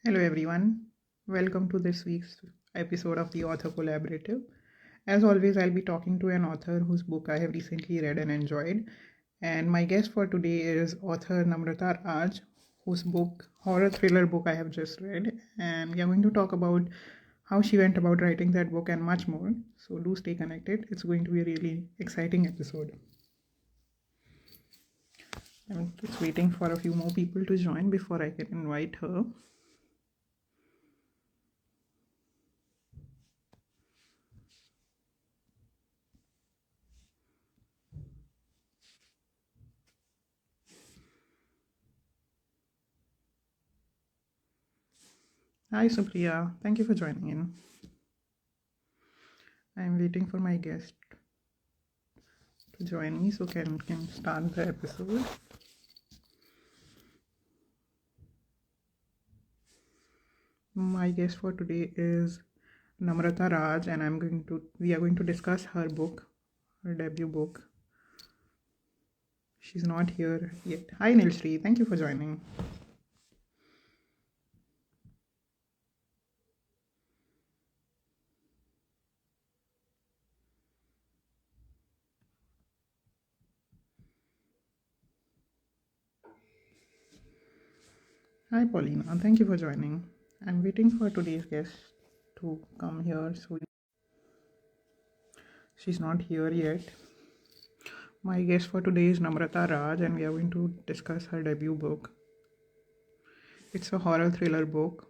Hello, everyone. Welcome to this week's episode of the Author Collaborative. As always, I'll be talking to an author whose book I have recently read and enjoyed. And my guest for today is author Namratha Raj, whose book, horror thriller book, I have just read. And we are going to talk about how she went about writing that book and much more. So do stay connected. It's going to be a really exciting episode. I'm just waiting for a few more people to join before I can invite her. Hi, Supriya. Thank you for joining in. I'm waiting for my guest to join me so can start the episode. My guest for today is Namratha Raj, and we are going to discuss her book, her debut book. She's not here yet. Hi, Nilshri. Thank you for joining. Hi, Paulina. Thank you for joining. I'm waiting for today's guest to come here. So she's not here yet. My guest for today is Namratha Raj, and we are going to discuss her debut book. It's a horror thriller book.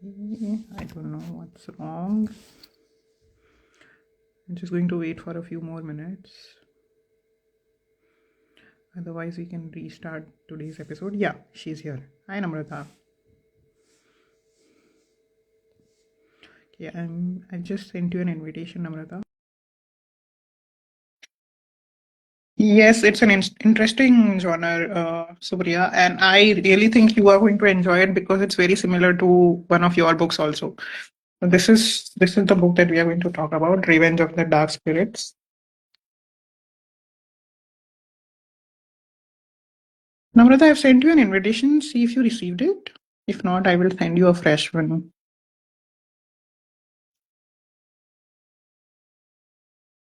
Okay, I don't know what's wrong. I'm just going to wait for a few more minutes. Otherwise, we can restart today's episode. Yeah, she's here. Hi, Namratha. Okay, I just sent you an invitation, Namratha. Yes, it's an interesting genre, Supriya, and I really think you are going to enjoy it because it's very similar to one of your books also. This is the book that we are going to talk about, Revenge of the Dark Spirits. Namrata, I've sent you an invitation. See if you received it. If not, I will send you a fresh one.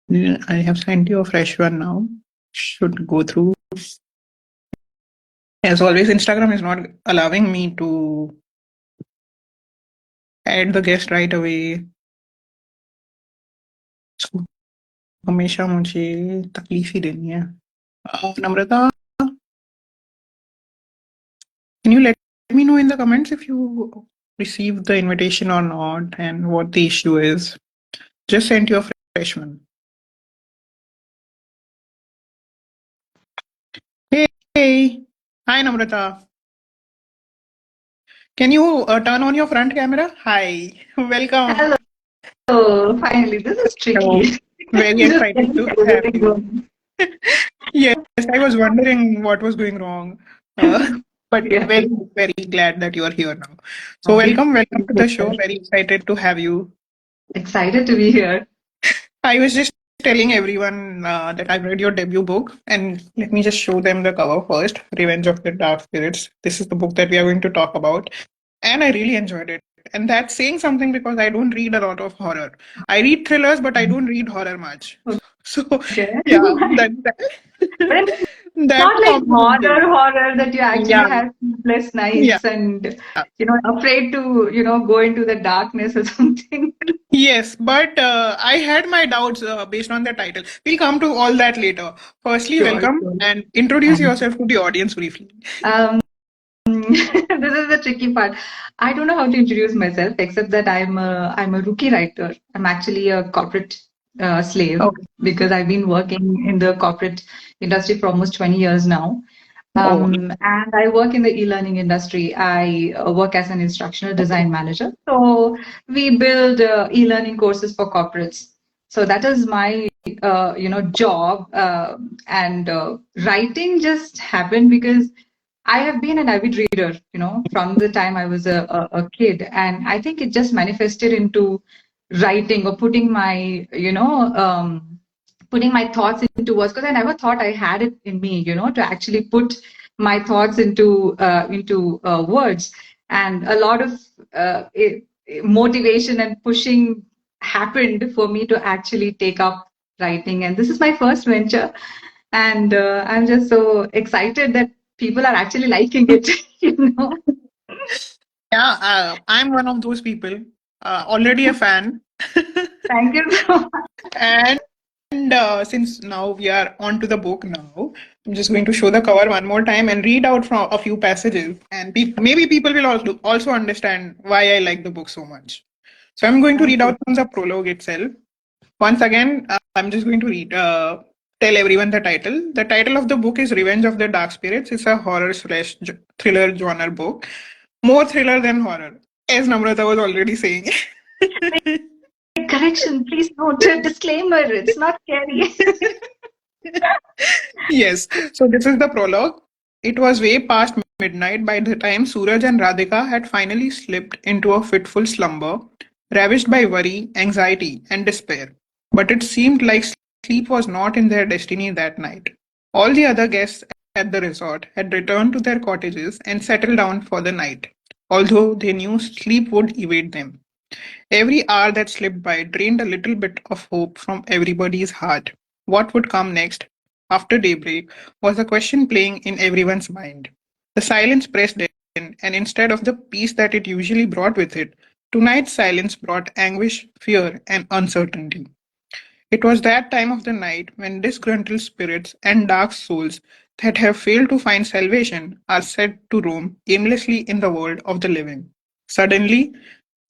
Yeah, I have sent you a fresh one now. Should go through. As always, Instagram is not allowing me to add the guest right away. So, हमेशा मुझे तकलीफ ही देनी है. Namrata, can you let me know in the comments if you received the invitation or not and what the issue is? Just sent you a fresh one. Hey, hi Namrata. Can you turn on your front camera? Hi, welcome. Hello, finally, this is So, tricky. very Just excited to have everything you. going. Yes, I was wondering what was going wrong. Uh, but Yeah, very, very glad that you are here now. So happy welcome to to be the show. here. Very excited to have you. Excited to be here. I was just telling everyone that I've read your debut book, and let me just show them the cover first, Revenge of the Dark Spirits. This is the book that we are going to talk about, and I really enjoyed it. And that's saying something because I don't read a lot of horror. I read thrillers, but I don't read horror much. So, Okay. yeah, But it's that's not a like compliment. horror that you actually Yeah, have sleepless yeah. nights and afraid to go into the darkness or something. Yes, but I had my doubts based on the title. We'll come to all that later. Firstly, Sure, welcome sure. and introduce Thanks. yourself to the audience briefly. This is the tricky part. I don't know how to introduce myself except that I'm a rookie writer. I'm actually a corporate slave Okay. because I've been working in the corporate industry for almost 20 years now. Oh, And I work in the e-learning industry. I work as an instructional design manager. So we build e-learning courses for corporates. So that is my job. And writing just happened because I have been an avid reader, from the time I was a kid. And I think it just manifested into writing or putting my, putting my thoughts into words, because I never thought I had it in me, to actually put my thoughts into words. And a lot of motivation and pushing happened for me to actually take up writing. And this is my first venture, and I'm just so excited that people are actually liking it. you know. Yeah, I'm one of those people. Already a fan. Thank you so much. And since now we are on to the book now, I'm just going to show the cover one more time and read out from a few passages. And maybe people will also understand why I like the book so much. So I'm going to Thank read you. out from the prologue itself. Once again, I'm just going to tell everyone the title. The title of the book is Revenge of the Dark Spirits. It's a horror slash thriller genre book. More thriller than horror, as Namrata was already saying. Correction, please note a disclaimer. It's not scary. Yes. So this is the prologue. It was way past midnight by the time Suraj and Radhika had finally slipped into a fitful slumber, ravished by worry, anxiety, and despair. But it seemed like sleep was not in their destiny that night. All the other guests at the resort had returned to their cottages and settled down for the night, although they knew sleep would evade them. Every hour that slipped by drained a little bit of hope from everybody's heart. What would come next, after daybreak, was a question playing in everyone's mind. The silence pressed in, and instead of the peace that it usually brought with it, tonight's silence brought anguish, fear, and uncertainty. It was that time of the night when disgruntled spirits and dark souls that have failed to find salvation are said to roam aimlessly in the world of the living. Suddenly,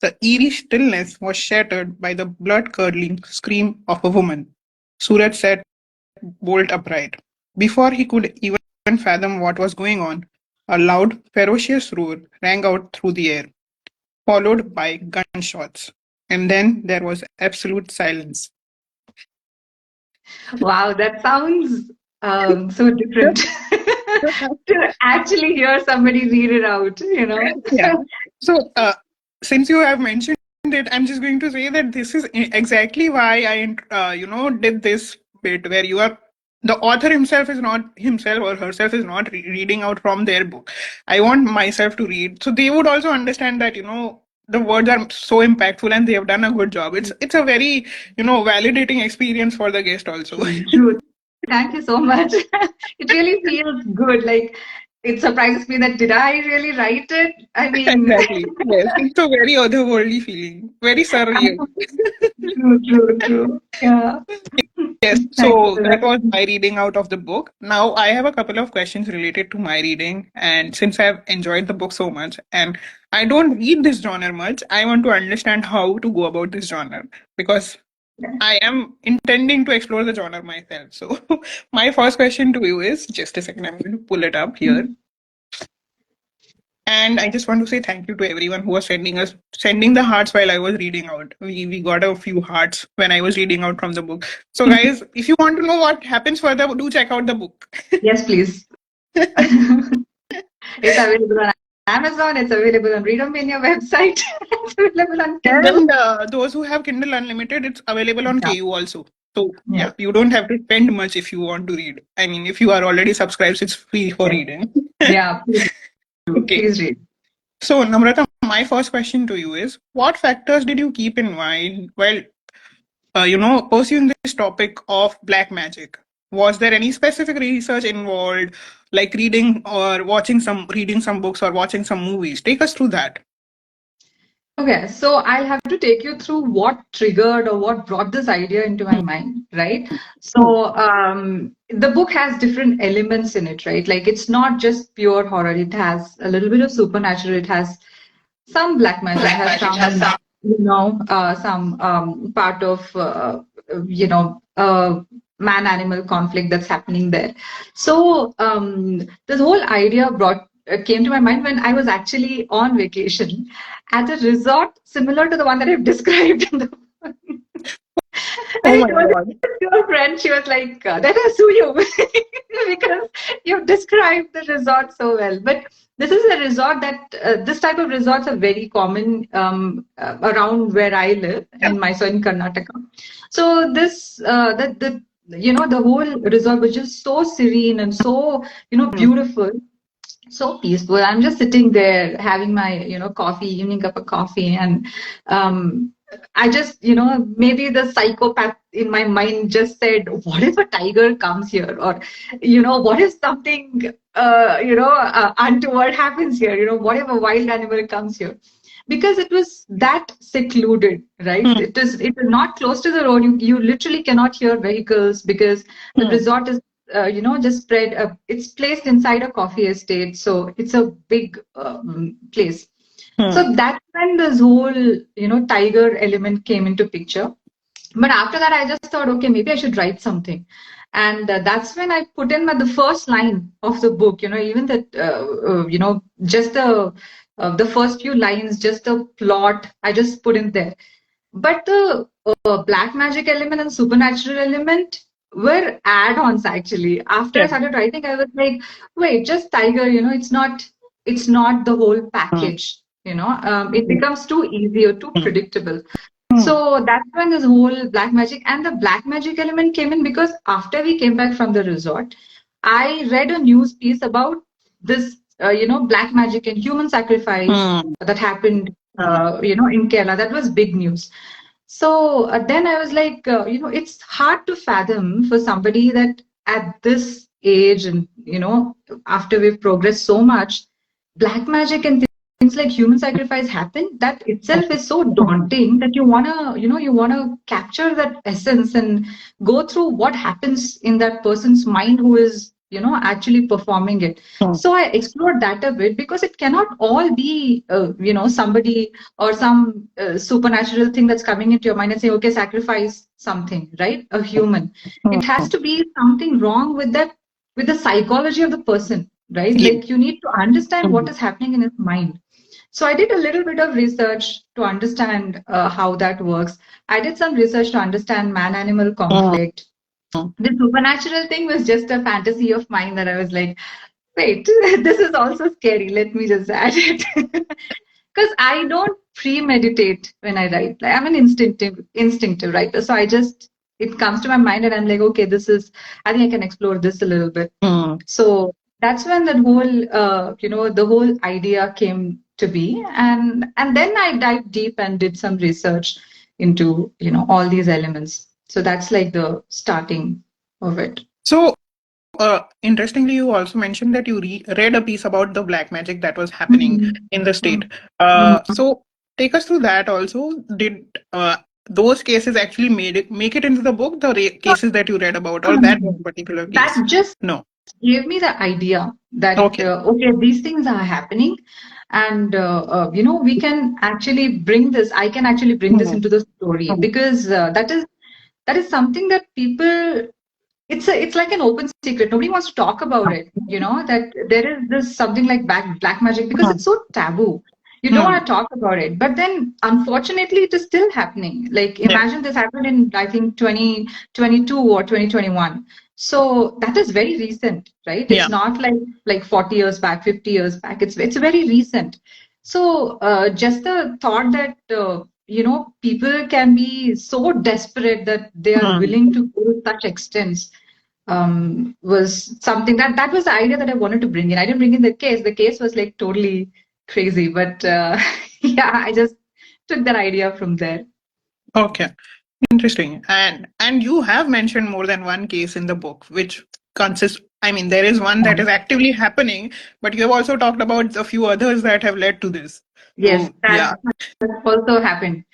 the eerie stillness was shattered by the blood-curdling scream of a woman. Suraj sat bolt upright. Before he could even fathom what was going on, a loud, ferocious roar rang out through the air, followed by gunshots. And then there was absolute silence. Wow, that sounds so different to actually hear somebody read it out. Yeah. So, since you have mentioned it, I'm just going to say that this is exactly why I did this bit where the author himself is not himself or herself is not reading out from their book. I want myself to read, so they would also understand that the words are so impactful and they have done a good job. It's a very validating experience for the guest also. True. Thank you so much. It really feels good. Like, it surprises me that did I really write it? I mean, Exactly. Yes, it's a very otherworldly feeling, very surreal. true, true, true. Yeah. Yes, Thank you so so that much. was my reading out of the book. Now I have a couple of questions related to my reading, and since I've enjoyed the book so much, and I don't read this genre much, I want to understand how to go about this genre because I am intending to explore the genre myself. So my first question to you is just a second, I'm going to pull it up here. And I just want to say thank you to everyone who was sending the hearts while I was reading out. We got a few hearts when I was reading out from the book. So guys, if you want to know what happens further, do check out the book. Yes, please. It's available on Amazon. It's available on Readomania website. It's available on Kindle. And those who have Kindle Unlimited, it's available on Yeah. KU also. So Yes. yeah, you don't have to spend much if you want to read. I mean, if you are already subscribed, it's free for Yes. reading. Yeah. Please do. Okay. Please read. So Namrata, my first question to you is, what factors did you keep in mind while pursuing this topic of black magic? Was there any specific research involved, like reading some books or watching some movies? Take us through that. Okay, so I'll have to take you through what triggered or what brought this idea into my mind, right? So the book has different elements in it, right? Like it's not just pure horror. It has a little bit of supernatural. It has some black magic, Black has magic has some, some. some part of, you know, uh, man-animal conflict that's happening there. So this whole idea came to my mind when I was actually on vacation at a resort similar to the one that I've described in the when Oh I my told God. it to a friend, she was like, "That will sue you because you've described the resort so well." But this is a resort that this type of resorts are very common around where I live Yeah. in Mysore in Karnataka. So this the the whole resort was just so serene and so, Hmm. beautiful, so peaceful. I'm just sitting there having my, coffee, evening cup of coffee, and I just, maybe the psychopath in my mind just said, "What if a tiger comes here?" Or, what if something, untoward happens here? What if a wild animal comes here? Because it was that secluded, right? Hmm. It is not close to the road. You literally cannot hear vehicles because the Hmm. resort is just spread. It's placed inside a coffee estate, so it's a big place. Hmm. So that's when this whole tiger element came into picture. But after that, I just thought, okay, maybe I should write something. And that's when I put in the first line of the book. Even that, just the first few lines, just the plot, I just put in there. But the black magic element and supernatural element were add-ons actually. After I Yeah. started writing, I was like, wait, just tiger, it's not the whole Hmm. package, it becomes too easy or too Hmm. predictable. Hmm. So that's when this whole black magic and the black magic element came in because after we came back from the resort, I read a news piece about this, black magic and human sacrifice Hmm. that happened, Hmm. in Kerala. That was big news. So then I was like, it's hard to fathom for somebody that at this age and, after we've progressed so much, black magic and things like human sacrifice happen. That itself is so daunting that you wanna capture that essence and go through what happens in that person's mind who is, actually performing it. Hmm. So I explored that a bit because it cannot all be, somebody or some supernatural thing that's coming into your mind and say, okay, sacrifice something, right? A human. Hmm. It has to be something wrong with that, with the psychology of the person, right? Yeah. Like you need to understand what Hmm. is happening in his mind. So I did a little bit of research to understand how that works. I did some research to understand man-animal Hmm. conflict. The supernatural thing was just a fantasy of mine that I was like, wait, this is also scary. Let me just add it. Because I don't premeditate when I write. Like, I'm an instinctive writer. So I just it comes to my mind and I'm like, okay, I think I can explore this a little bit. Hmm. So that's when that whole the whole idea came to be. And then I dived deep and did some research into, all these elements. So that's like the starting of it. So, interestingly, you also mentioned that you read a piece about the black magic that was happening Mhm. in the state. Mhm. So, take us through that also. Did those cases actually make it into the book, the cases that you read about, or that No, particular case? that just No. gave me the idea that Okay. okay, these things are happening, and we can actually bring this. I can actually bring this Hmm. into the story Hmm. because that is something that people. It's like an open secret. Nobody wants to talk about it. That there is this something like black magic because Hmm. it's so taboo. You don't Hmm. want to talk about it. But then unfortunately it is still happening. Like Yeah. imagine this happened in I think 2022 or 2021. So that is very recent, right? It's Yeah. not like 40 years back, 50 years back. It's very recent. So just the thought that people can be so desperate that they are Hmm. willing to go to such extents was something that was the idea that I wanted to bring in. I didn't bring in the case. The case was like totally crazy, but yeah, I just took that idea from there. Okay. Interesting. And you have mentioned more than one case in the book, which consists. I mean, there is one that is actively happening, but you have also talked about a few others that have led to this. Yes, So that yeah. also happened.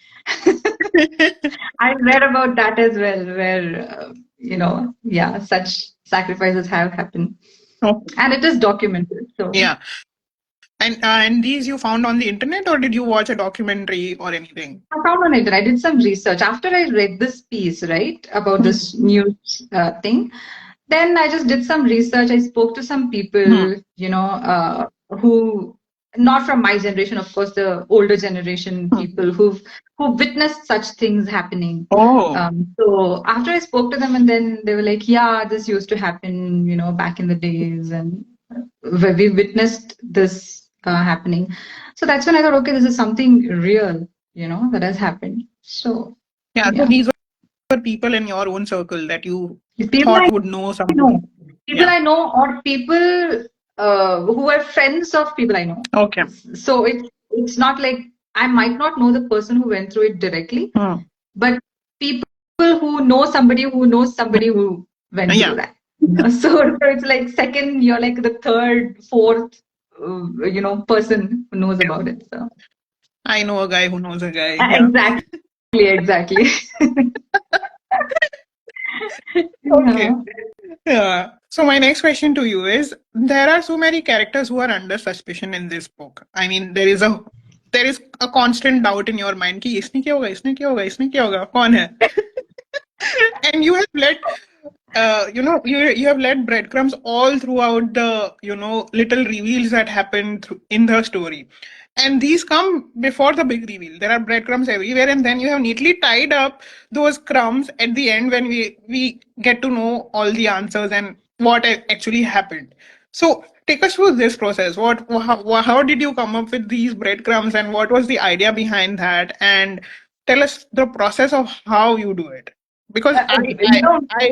I read about that as well, where yeah, such sacrifices have happened, Oh, and it is documented. So yeah. And these you found on the internet, or did you watch a documentary or anything? I found on it. I did some research after I read this piece, right, about Hmm. this news thing. Then I just did some research. I spoke to some Hmm. people, who, not from my generation, of course, the older generation Hmm. people who witnessed such things happening. Oh, So after I spoke to them, and then they were like, "Yeah, this used to happen, back in the days, and where we witnessed this happening." So that's when I thought, okay, this is something real, that has happened. So yeah. So yeah. these people in your own circle that you People thought I would know somebody? know, people Yeah. I know, or people who are friends of people I know. Okay. So it's not like I might not know the person who went through it directly, Hmm. but people who know somebody who knows somebody who went through Yeah. that. So it's like second, you're like the third, fourth, person who knows about it. So I know a guy who knows a guy. Yeah. exactly, exactly. Okay. Yeah. Yeah. So my next question to you is: there are so many characters who are under suspicion in this book. I mean, there is a constant doubt in your mind कि इसने क्या होगा, इसने क्या होगा, इसने क्या होगा, कौन है? And you have let you have let breadcrumbs all throughout the little reveals that happen in the story, and these come before the big reveal. There are breadcrumbs everywhere, and then you have neatly tied up those crumbs at the end when we get to know all the answers and what actually happened. So take us through this process. How did you come up with these breadcrumbs, and what was the idea behind that? And tell us the process of how you do it, because Uh, you know, I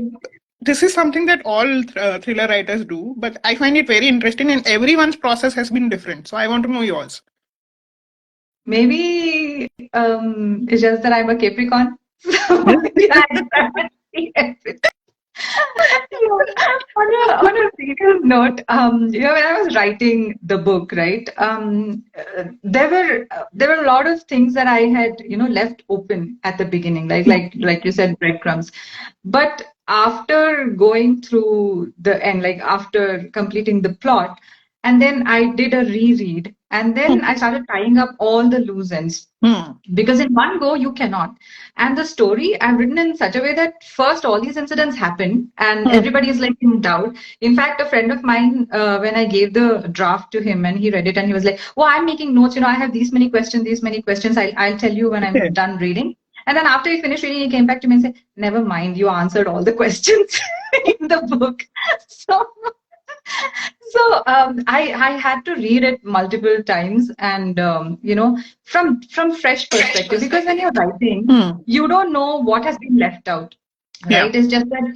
this is something that all thriller writers do, but I find it very interesting, and everyone's process has been different. So I want to know yours. maybe it's just that I'm a Capricorn. So yeah, I on a serious note, when I was writing the book, right, there were a lot of things that I had, left open at the beginning, like you said, breadcrumbs. But after going through the end, like after completing the plot, and then I did a reread, and then I started tying up all the loose ends Hmm. because in one go you cannot. And the story I've written in such a way that first all these incidents happen and Hmm. everybody is like in doubt. In fact, a friend of mine, when I gave the draft to him and he read it and he was like, well, I'm making notes, I have these many questions, I'll tell you when I'm Okay. done reading. And then after he finished reading, he came back to me and said, never mind, you answered all the questions in the book. So I had to read it multiple times and from fresh Fresh perspective, because when perspective. you're writing, Hmm. you don't know what has been left out, Yeah. right? It's just that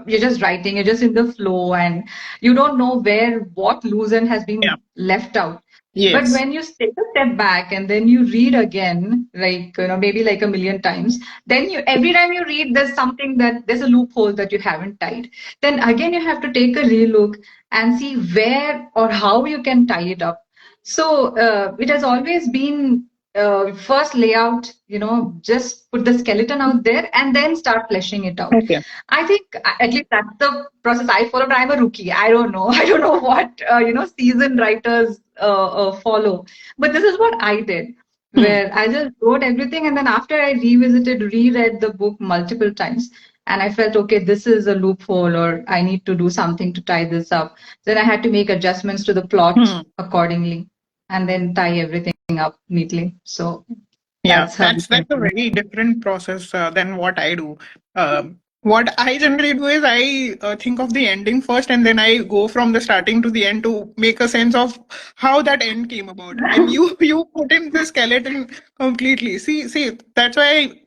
you're just writing, you're just in the flow, and you don't know where what loose end has Yeah. been left out. But Yes. when you take a step back and then you read again, like maybe like a million times, then you every time you read, there's a loophole that you haven't tied. Then again you have to take a relook and see where or how you can tie it up. So it has always been first layout, just put the skeleton out there and then start fleshing it out. Okay. I think at least that's the process I followed. I'm a rookie. I don't know. I don't know what seasoned writers follow, but this is what I did, Hmm. where I just wrote everything, and then after I revisited, reread the book multiple times, and I felt okay, this is a loophole, or I need to do something to tie this up. Then I had to make adjustments to the plot Hmm. accordingly, and then tie everything up neatly. So Yeah, that's how it that's went. a very different process than what I do. What I generally do is I think of the ending first, and then I go from the starting to the end to make a sense of how that end came about. And you put in the skeleton completely. See, that's why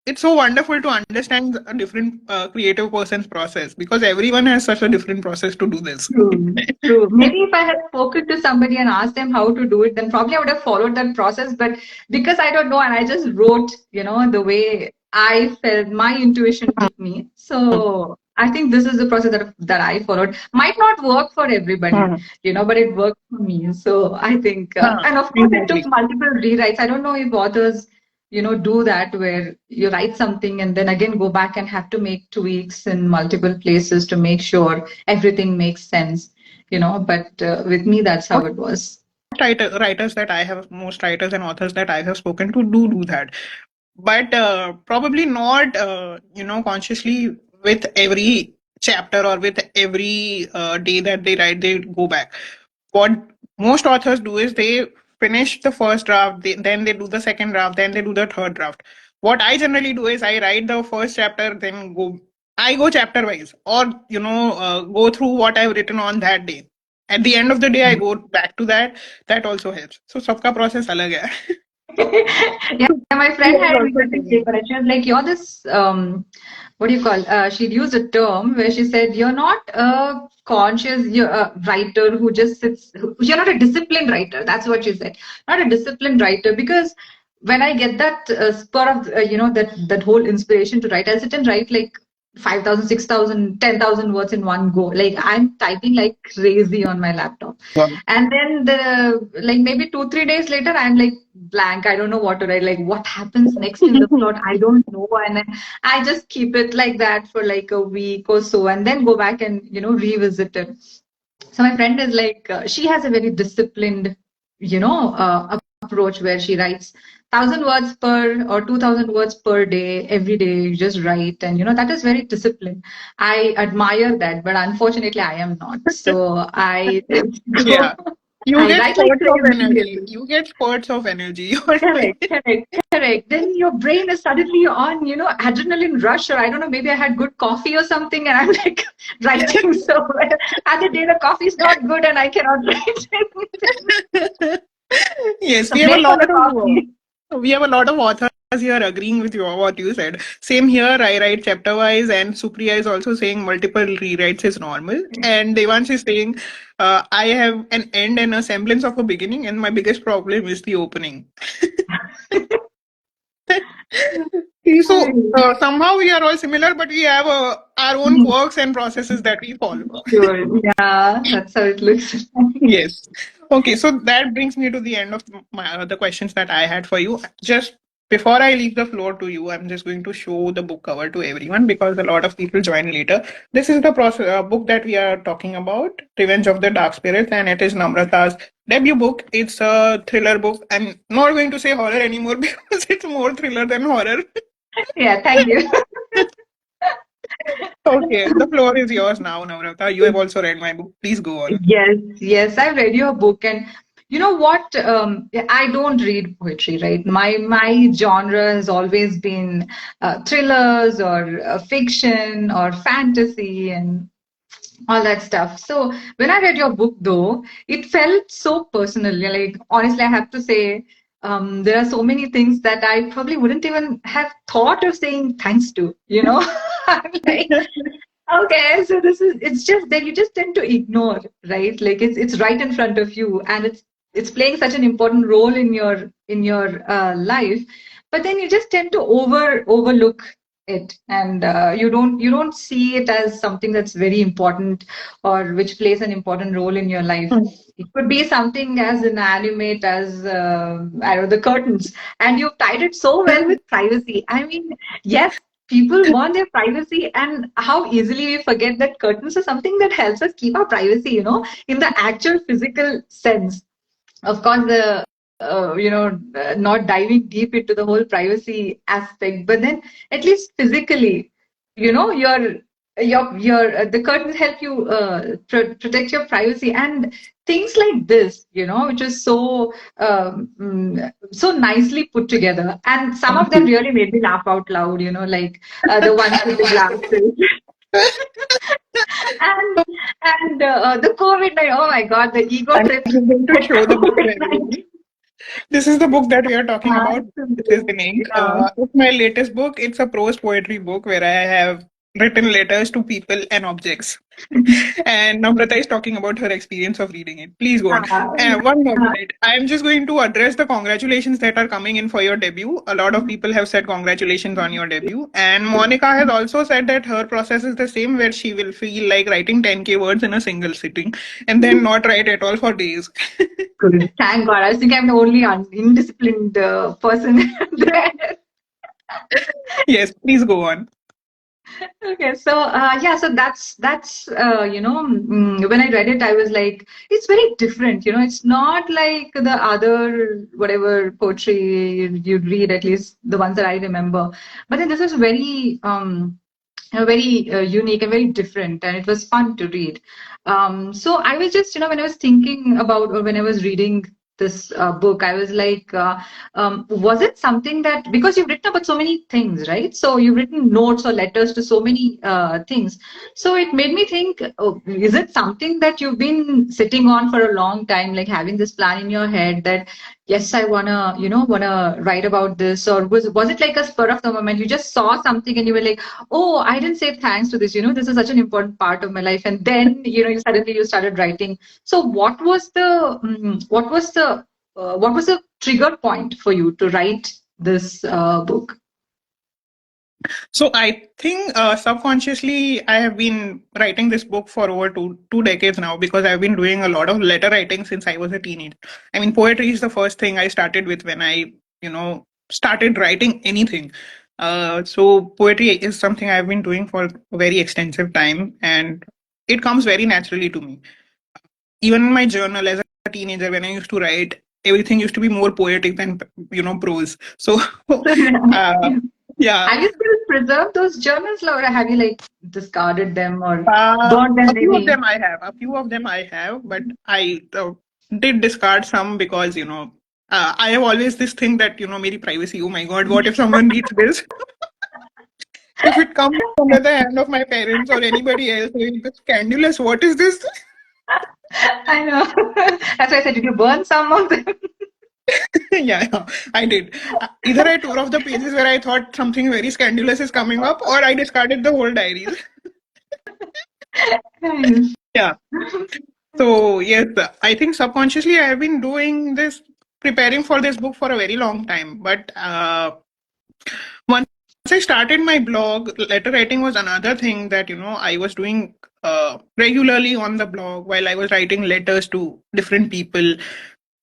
it's so wonderful to understand a different creative person's process, because everyone has such a different process to do this. True, true. Maybe if I had spoken to somebody and asked them how to do it, then probably I would have followed that process. But because I don't know, and I just wrote, the way I felt, my intuition took me. So I think this is the process that I followed. Might not work for everybody, Hmm. but it worked for me. So I think, Huh, and of course, it took exactly. multiple rewrites. I don't know if authors do that where you write something and then again go back and have to make tweaks in multiple places to make sure everything makes sense, but with me, that's how it was. Most writers and authors that I have spoken to do that, but probably not consciously with every chapter or with every day that they write they go back. What most authors do is they finish the first draft, then they do the second draft, then they do the third draft. What I generally do is I write the first chapter, then I go chapter wise, or go through what I've written on that day. At the end of the day I go back to that. That also helps. So सबका process अलग है. Yeah, my She friend was had an also interesting take saying. on it. She was like, "You're this what do you call?" She'd used a term where she said, "You're not a conscious you're a writer who just sits. You're not a disciplined writer." That's what she said. Not a disciplined writer because when I get that spur of that whole inspiration to write, I'll sit and write like 5,000, 6,000, 10,000 words in one go. Like I'm typing like crazy on my laptop. And then like maybe 2, 3 days later, I'm like blank. I don't know what to write. Like what happens next in the plot? I don't know. And then I just keep it like that for like a week or so, and then go back and revisit it. So my friend is like, she has a very disciplined, approach where she writes 1,000 words per or 2,000 words per day, every day. You just write, and that is very disciplined. I admire that, but unfortunately, I am not. So I go, Yeah. You I get write like spurts of crazy. energy. You get spurts of energy. You're fine. Correct, correct, correct. Then your brain is suddenly on, adrenaline rush, or I don't know, maybe I had good coffee or something, and I'm like writing so well. Other day the coffee is not good, and I cannot write anything. Yes, So blame for the coffee. we have a lot of authors here agreeing with you what you said. Same here. I write chapter wise, and Supriya is also saying multiple rewrites is normal. And Devansh is saying, I have an end and a semblance of a beginning, and my biggest problem is the opening. So somehow we are all similar, but we have our own quirks and processes that we follow. Sure. Yeah, that's how it looks like. Yes. Okay, so that brings me to the end of my the questions that I had for you. Just before I leave the floor to you, I'm just going to show the book cover to everyone because a lot of people join later. This is the book that we are talking about, Revenge of the Dark Spirits, and it is Namrata's debut book. It's a thriller book. I'm not going to say horror anymore because it's more thriller than horror. Yeah, thank you. Okay, the floor is yours now, Namrata. You have also read my book. Please go on. Yes, yes, I read your book, and you know what? I don't read poetry, right? My genre has always been thrillers or fiction or fantasy and all that stuff. So when I read your book, though, it felt so personal. Yeah, like honestly, I have to say, there are so many things that I probably wouldn't even have thought of saying thanks to. I'm like, okay, so it's just that you just tend to ignore, right? Like it's right in front of you, and it's playing such an important role in your life, but then you just tend to overlook it, and you don't see it as something that's very important or which plays an important role in your life. It could be something as inanimate as I don't know, the curtains, and you've tied it so well with privacy. I mean, yes, people want their privacy, and how easily we forget that curtains are something that helps us keep our privacy, in the actual physical sense. Of course, the not diving deep into the whole privacy aspect, but then at least physically, your the curtains help you protect your privacy, and things like this, which is so nicely put together, and some Thank of them you. really made me laugh out loud, like the ones with the glasses. and and the COVID night. Oh my God, the ego I'm trip just going to at show the book to COVID night. everybody. This is the book that we are talking about. This is in ink. Yeah. It's my latest book. It's a prose poetry book where I have written letters to people and objects. And Namrata is talking about her experience of reading it. Please go on. One more Yeah. minute. I'm just going to address the congratulations that are coming in for your debut. A lot of people have said congratulations on your debut. And Monica has also said that her process is the same, where she will feel like writing 10K words in a single sitting and then not write at all for days. Good. Thank God. I think I'm the only indisciplined person there. Yes, please go on. Okay, so yeah, so that's when I read it, I was like, it's very different. It's not like the other whatever poetry you'd read, at least the ones that I remember. But then this is very unique and very different, and it was fun to read. So I was just, when I was thinking about, or when I was reading this book, I was like, was it something that, because you've written about so many things, right? So you've written notes or letters to so many things. So it made me think, oh, is it something that you've been sitting on for a long time, like having this plan in your head that yes, I wanna write about this? Or was it like a spur of the moment? You just saw something and you were like, oh, I didn't say thanks to this. This is such an important part of my life. And then, you started writing. So what was the trigger point for you to write this book? So I think subconsciously I have been writing this book for over two decades now because I've been doing a lot of letter writing since I was a teenager. I mean, poetry is the first thing I started with when I, started writing anything. So poetry is something I've been doing for a very extensive time, and it comes very naturally to me. Even in my journal as a teenager, when I used to write, everything used to be more poetic than prose. So, uh, yeah. Have you still preserved those journals, or have you like discarded them or burned them A few of maybe? them I have. A few of them I have, but I did discard some because I have always this thing that my privacy. Oh my God, what if someone reads this? If it comes under the hand of my parents or anybody else, it will be scandalous. What is this? I know. That's why I said, did you burn some of them? Yeah, I did. Either I tore off the pages where I thought something very scandalous is coming up, or I discarded the whole diaries. Nice. Yeah. So yes, I think subconsciously I have been doing this, preparing for this book for a very long time. But once I started my blog, letter writing was another thing that I was doing regularly on the blog while I was writing letters to different people,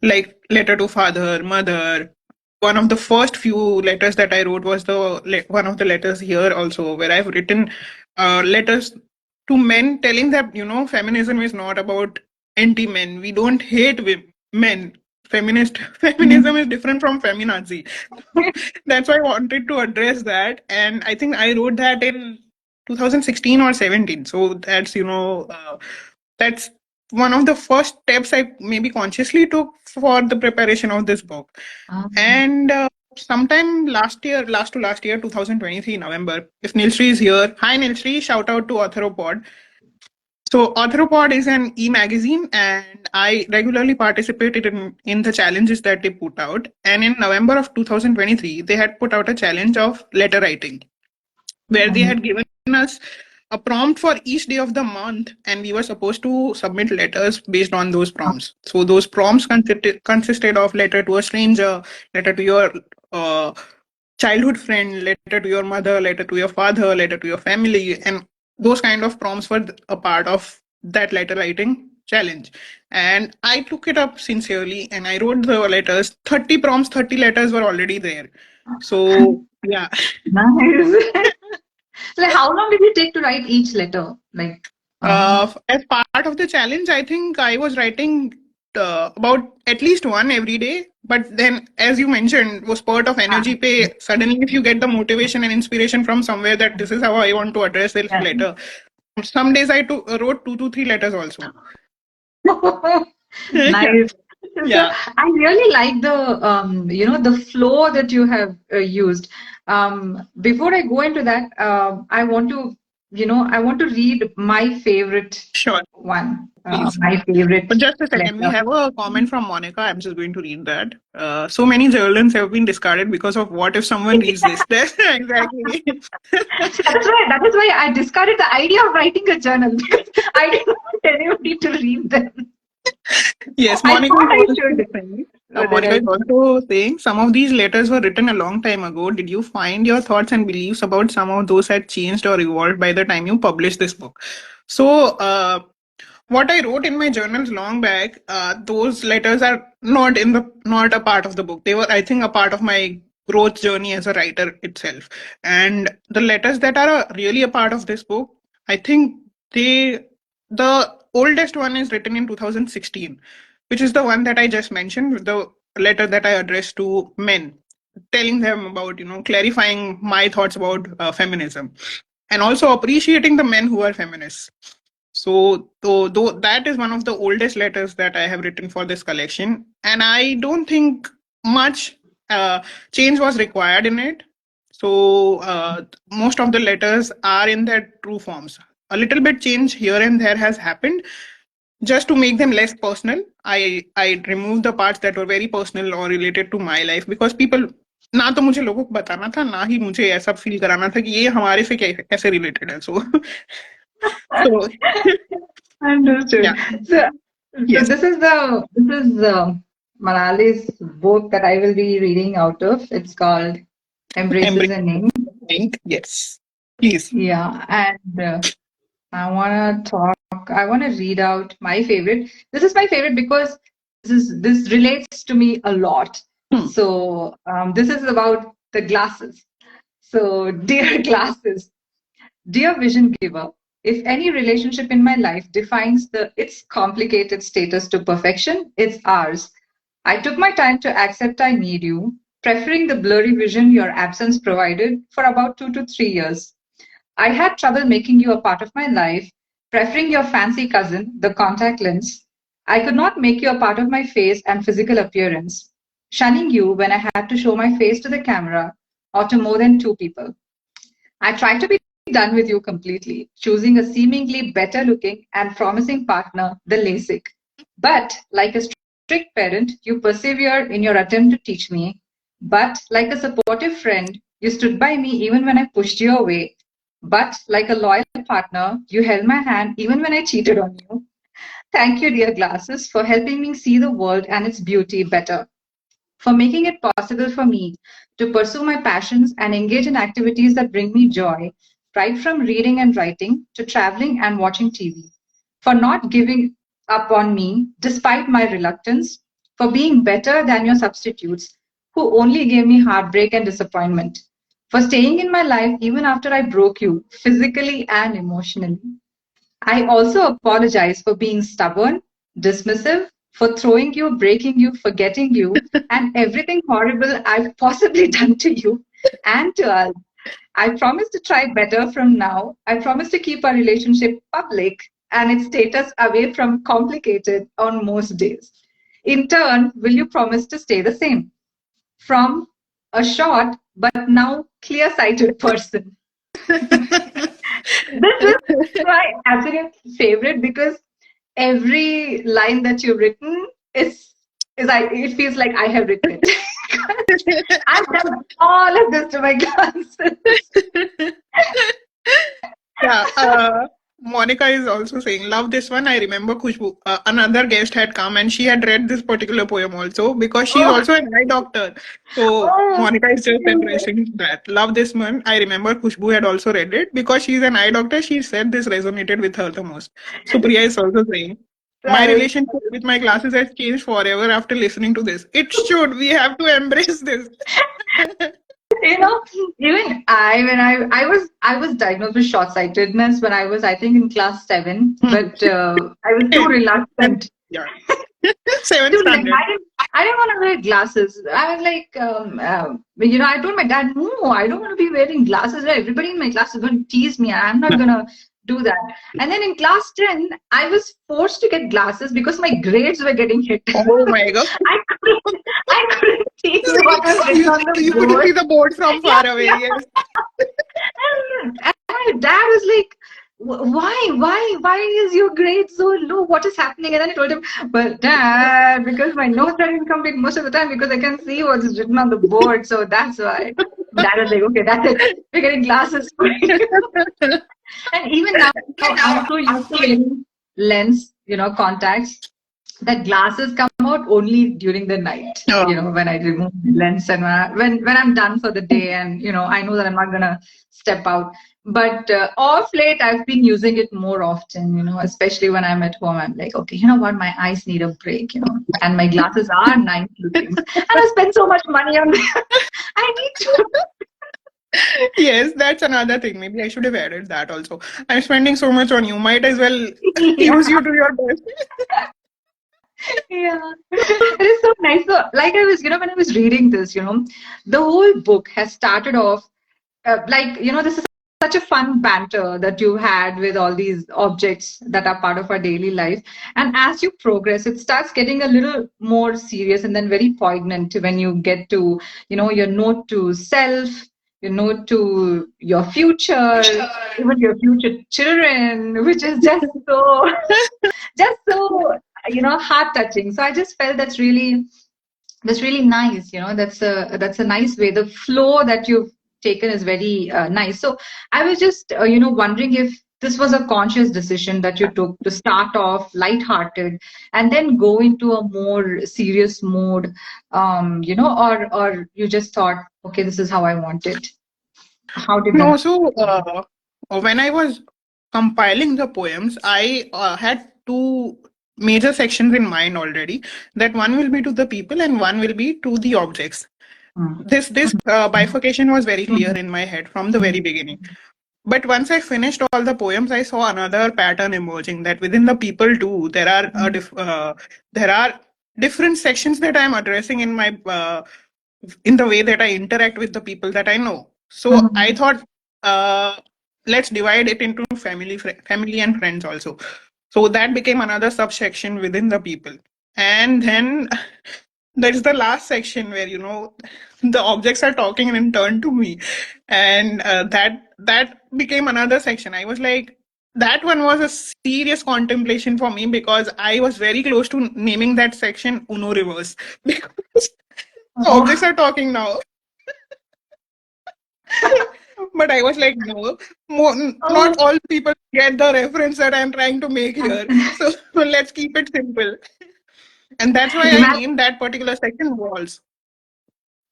like letter to father, mother. One of the first few letters that I wrote was one of the letters here also, where I've written letters to men telling that feminism is not about anti-men. We don't hate men. Feminist feminism is different from feminazi. That's why I wanted to address that, and I think I wrote that in 2016 or 17. So that's one of the first steps I maybe consciously took for the preparation of this book. Um, And sometime last year, 2023 November, if Nilshri is here, hi Nilshri, shout out to Authoropod. So Authoropod is an e-magazine, and I regularly participated in the challenges that they put out. And in November of 2023, they had put out a challenge of letter writing, where they had given us a prompt for each day of the month, and we were supposed to submit letters based on those prompts. So those prompts consisted of letter to a stranger, letter to your uh, childhood friend, letter to your mother, letter to your father, letter to your family, and those kind of prompts were a part of that letter writing challenge. And I took it up sincerely and I wrote the letters. 30 prompts, 30 letters were already there. So yeah. nice. Like, how long did you take to write each letter? Like, As part of the challenge, I think I was writing about at least one every day. But then, as you mentioned, was part of ah, energy pay. Suddenly, if you get the motivation and inspiration from somewhere that this is how I want to address this yeah. letter, some days I wrote 2 to 3 letters also. Yeah, Nice. So yeah, I really like the flow that you have used. Before I go into that, I want to read my favorite sure, one, please. my favorite But just a second, we letter. have a comment from Monica. I'm just going to read that. So many journals have been discarded because of what if someone reads this? Exactly. So that is why I discarded the idea of writing a journal because I didn't want anybody to read them. Yes, I Monica is thought I also should, saying. but then Monica I is also saying some of these letters were written a long time ago. Did you find your thoughts and beliefs about some of those had changed or evolved by the time you published this book? So, what I wrote in my journals long back, those letters are not a part of the book. They were, I think, a part of my growth journey as a writer itself. And the letters that are really a part of this book, I think the oldest one is written in 2016, which is the one that I just mentioned, the letter that I addressed to men, telling them about, clarifying my thoughts about feminism and also appreciating the men who are feminists. So, though that is one of the oldest letters that I have written for this collection, and I don't think much change was required in it. So, most of the letters are in their true forms. A little bit change here and there has happened, just to make them less personal, I removed the parts that were very personal or related to my life, because people, ना तो मुझे लोगों को बताना था, ना ही मुझे ऐसा फील कराना था कि ये हमारे से कैसे रिलेटेड है, सो so yeah, Understood. So, so yes, this is Manali's book that I will be reading out of. It's called Embraces embrace and Names. think, yes, please. Yeah, and I want to talk. I want to read out my favorite. This is my favorite because this relates to me a lot. Hmm. So this is about the glasses. So dear glasses, dear vision giver, if any relationship in my life defines its complicated status to perfection, it's ours. I took my time to accept I need you, preferring the blurry vision your absence provided for about 2 to 3 years. I had trouble making you a part of my life, preferring your fancy cousin, the contact lens. I could not make you a part of my face and physical appearance, shunning you when I had to show my face to the camera or to more than two people. I tried to be done with you completely, choosing a seemingly better looking and promising partner, the LASIK. But like a strict parent, you persevere in your attempt to teach me. But like a supportive friend, you stood by me even when I pushed you away. But like a loyal partner, you held my hand even when I cheated on you. Thank you, dear glasses, for helping me see the world and its beauty better, for making it possible for me to pursue my passions and engage in activities that bring me joy, right from reading and writing to traveling and watching TV, for not giving up on me despite my reluctance, for being better than your substitutes who only gave me heartbreak and disappointment, for staying in my life even after I broke you physically and emotionally. I also apologize for being stubborn, dismissive, for throwing you, breaking you, forgetting you, and everything horrible I've possibly done to you and to us. I promise to try better from now. I promise to keep our relationship public and its status away from complicated on most days. In turn, will you promise to stay the same? From a short but now clear sighted person. This is my absolute favorite because every line that you've written is it feels like I have written it. I've done all of this to my classes. Yeah, Monica is also saying, love this one. I remember Khushbu, another guest had come and she had read this particular poem also, because she's Oh, also an eye doctor. So oh, Monica is just okay. addressing that. Love this one. I remember Khushbu had also read it because she's an eye doctor. She said this resonated with her the most. Supriya is also saying, my Right. relationship with my classes has changed forever after listening to this. It should. We have to embrace this. You know, even I was diagnosed with short sightedness when I was, I think, in class 7, Hmm. but I was too And reluctant. yeah, seventh Dude, like, standard. I didn't want to wear glasses. I was like, I told my dad, no, I don't want to be wearing glasses. Everybody in my class is going to tease me. I'm not going to do that. And then in class 10, I was forced to get glasses because my grades were getting hit. Oh my god. I couldn't see So what was written on the you couldn't board. see the board from Yeah, far away, yeah. yes. And my dad was like, why is your grade so low? What is happening? And then I told him, well, dad, because my notes are incomplete most of the time because I can see what's written on the board. So that's why. Dad was like, okay, that's it. We're getting glasses for you. And even now, I'm so used to wearing lens, contacts, that glasses come out only during the night, Oh. when I remove the lens and when I'm done for the day, and I know that I'm not gonna step out. But off late I've been using it more often, especially when I'm at home. I'm like, okay, you know what, my eyes need a break, and my glasses are nice looking, and I spend so much money on them. I need to. Yes, that's another thing. Maybe I should have added that also. I'm spending so much on you. Might as well use Yeah. you to your best. Yeah, it is so nice. So, like I was, when I was reading this, the whole book has started off this is such a fun banter that you had with all these objects that are part of our daily life. And as you progress, it starts getting a little more serious and then very poignant when you get to, your note to self, to your future, even your future children, which is just so heart touching. So I just felt that's really nice. That's a nice way. The flow that you've taken is very nice. So I was just wondering if this was a conscious decision that you took to start off lighthearted and then go into a more serious mode, or you just thought, okay, this is how I want it. How did No, that? so when I was compiling the poems, I had two major sections in mind already. That one will be to the people and one will be to the objects. Mm. This bifurcation was very clear Mhm. in my head from the very beginning. But once I finished all the poems, I saw another pattern emerging that within the people too, there are different sections that I'm addressing in the way that I interact with the people that I know. So I Mhm. thought, uh, let's divide it into family and friends also. So that became another subsection within the people. And then there's the last section where the objects are talking in turn to me, and that became another section. I was like, that one was a serious contemplation for me because I was very close to naming that section Uno Reverse because the objects Oh. are talking now. But I was like, no, not Oh. all people get the reference that I'm trying to make here. So let's keep it simple. And that's why I Imagine. named that particular section Walls.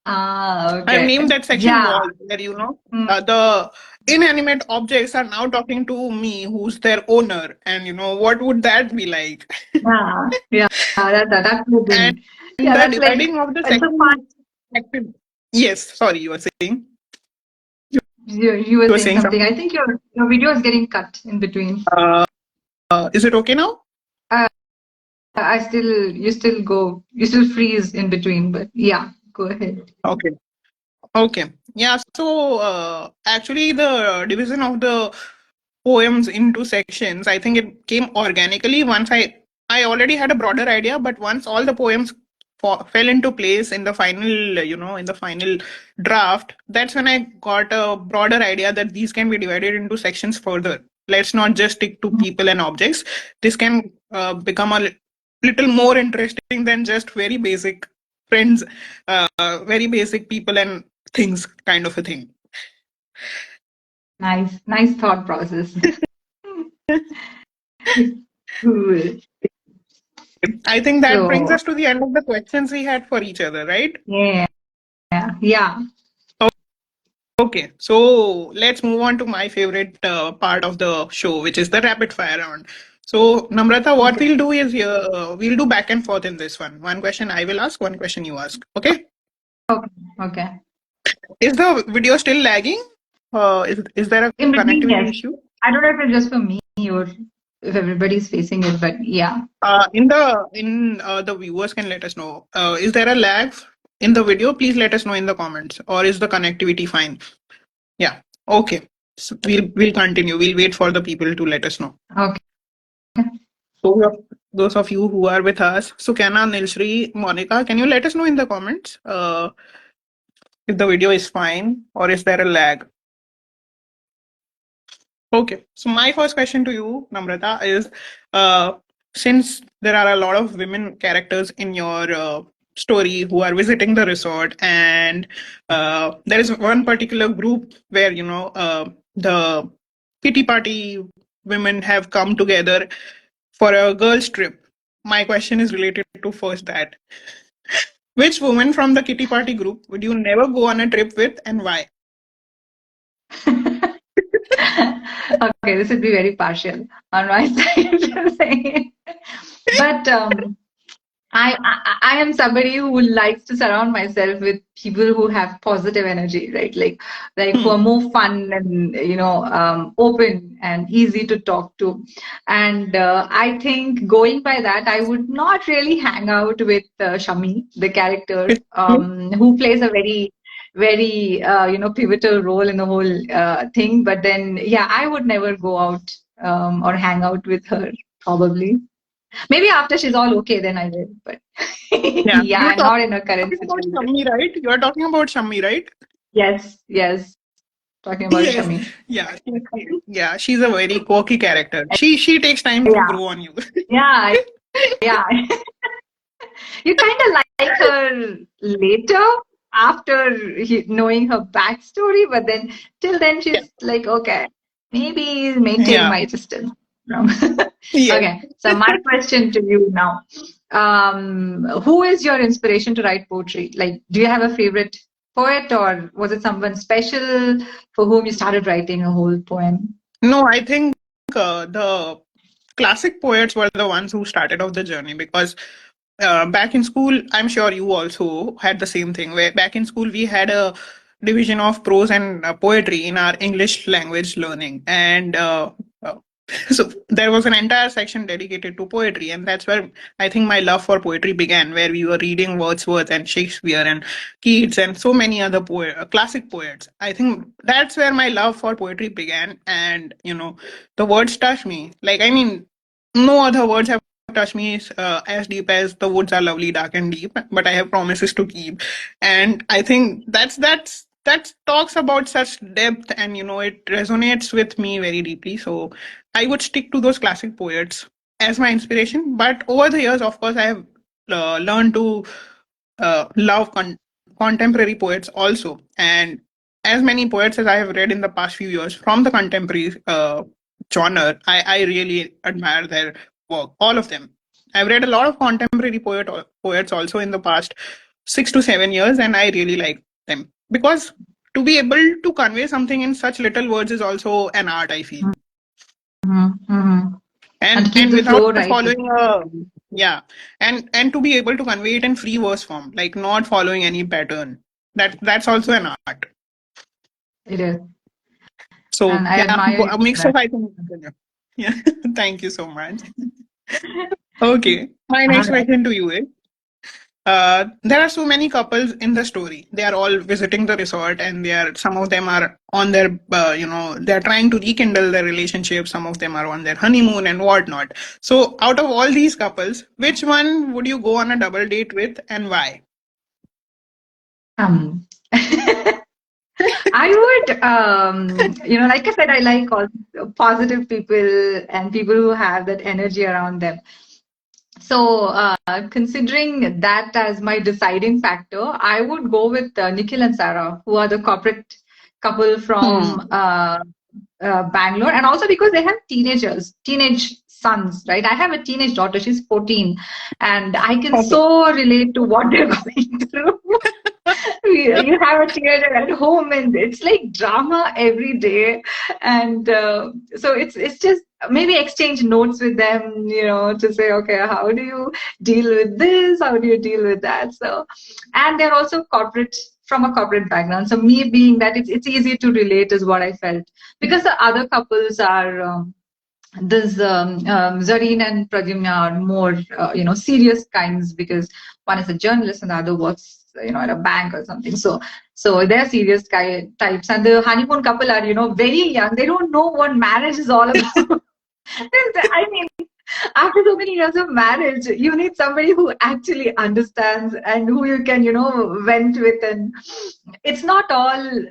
I've Okay. named that section Yeah. Walls, where Mm. the inanimate objects are now talking to me, who's their owner, and what would that be like? Yeah. Yeah. That would have And been. Yeah, the that's like dividing of the it's a fun. section. Yes, sorry, You were you were saying saying something. I something. think your video is getting cut in between. Uh, is it okay now? Uh, I still you still freeze in between, but yeah, go ahead. Okay. Okay. Yeah. So actually, the division of the poems into sections, I think it came organically once I already had a broader idea, but once all the poems fell into place in the final, in the final draft, that's when I got a broader idea that these can be divided into sections further. Let's not just stick to people and objects. This can become a little more interesting than just very basic friends, very basic people and things kind of a thing. Nice thought process. Cool. I think that brings So us to the end of the questions we had for each other, right? yeah, yeah. Okay, so let's move on to my favorite part of the show, which is the rapid fire round. So, Namrata, what Okay, we'll do is we'll do back and forth in this one. One question I will ask, one question you ask. Okay? okay, okay. Is the video still lagging? Is there a In between, connectivity yes. issue? I don't know if it's just for me or if everybody's facing it, but yeah. In the viewers can let us know. Is there a lag in the video? Please let us know in the comments. Or is the connectivity fine? Yeah. Okay. So we'll continue. We'll wait for the people to let us know. Okay. So those of you who are with us, Sukana, Nilshri, Monica, can you let us know in the comments if the video is fine or is there a lag? Okay. So my first question to you, Namrata, is uh, since there are a lot of women characters in your story who are visiting the resort, and there is one particular group where the kitty party women have come together for a girls' trip. My question is related to first that. Which woman from the kitty party group would you never go on a trip with, and why? Okay, this would be very partial on my side to say. But I am somebody who likes to surround myself with people who have positive energy, right? Like who are Hmm. more fun and open and easy to talk to. And I think going by that, I would not really hang out with Shami, the character, who plays a very pivotal role in the whole thing. But then yeah, I would never go out or hang out with her probably. Maybe after she's all okay, then I will. But Yeah, you yeah, were not in her current talking about situation. Shammi, right? You are talking about Shammi, right? Yes, yes. Talking about Yes, Shami. yeah, yeah. She's a very quirky character. She takes time to Yeah, grow on you. yeah, yeah. You kind of like her later after knowing her backstory, but then till then Yeah, she's like, okay, maybe maintain yeah, my distance. No. yes. Okay, so my question to you now. Who is your inspiration to write poetry? Like, do you have a favorite poet, or was it someone special for whom you started writing a whole poem? No, I think the classic poets were the ones who started off the journey because back in school, I'm sure you also had the same thing. Where back in school, we had a division of prose and poetry in our English language learning, and uh, so there was an entire section dedicated to poetry, and that's where I think my love for poetry began. Where we were reading Wordsworth and Shakespeare and Keats and so many other classic poets. I think that's where my love for poetry began, and the words touch me. Like, I mean, no other words have touched me as deep as the woods are lovely, dark and deep, but I have promises to keep. And I think that talks about such depth, and it resonates with me very deeply. So I would stick to those classic poets as my inspiration. But over the years, of course, I have learned to love contemporary poets also. And as many poets as I have read in the past few years from the contemporary genre, I really admire their work, all of them. I've read a lot of contemporary poets also in the past 6 to 7 years, and I really like them because to be able to convey something in such little words is also an art, I feel. Mm-hmm. And And keep the without flow right. following a yeah, and to be able to convey it in free verse form, like not following any pattern, that's also an art. It is. So And I yeah, admire you a for mix of, that. I think, yeah. Thank you so much. Okay, my All next right. question to you is, there are so many couples in the story. They are all visiting the resort, and some of them are on their, they're trying to rekindle their relationship. Some of them are on their honeymoon and whatnot. So, out of all these couples, which one would you go on a double date with, and why? Um, I would, like I said, I like all positive people and people who have that energy around them. So, considering that as my deciding factor, I would go with Nikhil and Sarah, who are the corporate couple Hmm. from Bangalore, and also because they have teenage sons, right? I have a teenage daughter; she's 14, and I can Okay. so relate to what they're going through. You have a teenager at home and it's like drama every day, and so it's just maybe exchange notes with them, to say, okay, how do you deal with this, how do you deal with that? So, and they're also corporate, from a corporate background, so me being that, it's easy to relate is what I felt, because the other couples are this Zareen and Pradyumna are more, serious kinds, because one is a journalist and the other works, at a bank or something. So they're serious types, and the honeymoon couple are, very young. They don't know what marriage is all about. I mean, after so many years of marriage, you need somebody who actually understands and who you can, vent with. And it's not all,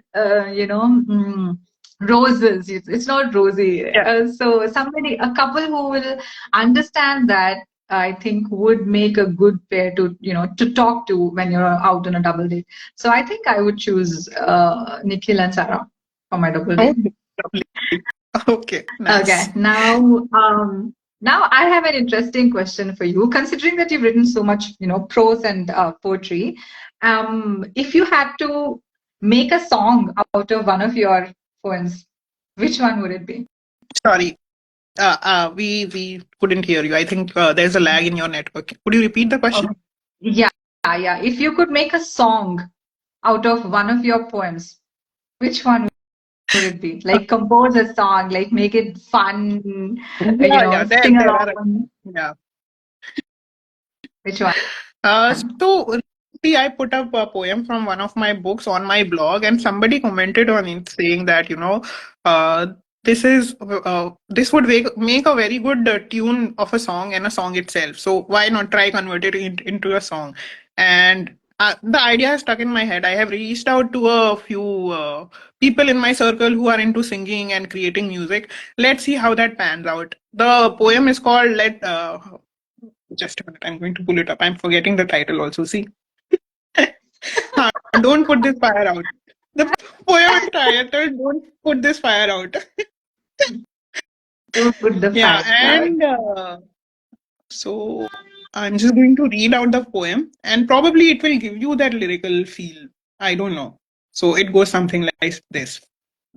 roses. It's not rosy. Yeah. So somebody, a couple who will understand that, I think would make a good pair to, to talk to when you're out on a double date. So I think I would choose Nikhil and Sarah for my double date. Okay. Lovely. Okay. Okay, Nice. now I have an interesting question for you. Considering that you've written so much, prose and poetry, if you had to make a song out of one of your poems, which one would it be? Sorry. We couldn't hear you. I think there's a lag in your network. Could you repeat the question? Okay. Yeah, yeah. If you could make a song out of one of your poems, which one would it be? Like compose a song, like make it fun, Yeah. sing There are. along. Yeah. Which one? So recently I put up a poem from one of my books on my blog, and somebody commented on it saying that, uh, this would make a very good tune of a song and a song itself. So why not try convert it into a song? And The idea is stuck in my head. I have reached out to a few people in my circle who are into singing and creating music. Let's see how that pans out. The poem is called Let. Just a minute, I'm going to pull it up. I'm forgetting the title also. See, don't put this fire out. The poem is titled "Don't Put This Fire Out." Don't put the Yeah, fire out. and so I'm just going to read out the poem, and probably it will give you that lyrical feel. I don't know. So it goes something like this.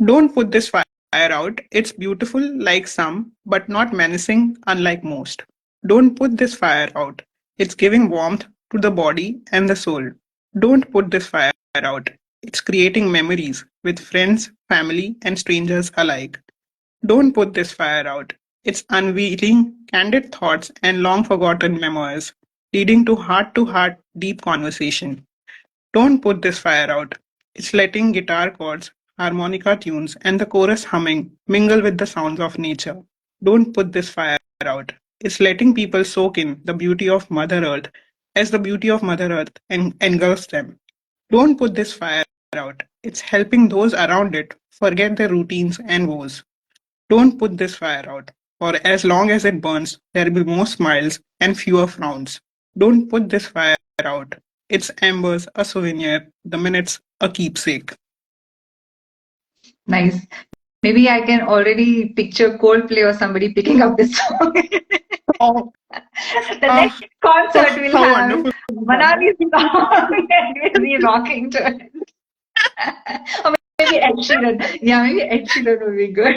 Don't put this fire out. It's beautiful like some, but not menacing, unlike most. Don't put this fire out. It's giving warmth to the body and the soul. Don't put this fire out. It's creating memories with friends, family, and strangers alike. Don't put this fire out. It's unveiling candid thoughts and long forgotten memoirs, leading to heart deep conversation. Don't put this fire out. It's letting guitar chords, harmonica tunes, and the chorus humming mingle with the sounds of nature. Don't put this fire out. It's letting people soak in the beauty of Mother Earth as the beauty of Mother Earth engulfs them. Don't put this fire out. It's helping those around it forget their routines and woes. Don't put this fire out. For as long as it burns, there'll be more smiles and fewer frowns. Don't put this fire out. Its embers a souvenir, the minutes a keepsake. Nice. Maybe I can already picture Coldplay or somebody picking up this song. Oh, The next concert we'll how have wonderful would that be? Manali's song and we'll be rocking to it. Or maybe Ed Sheeran. Yeah, maybe Ed Sheeran will be good.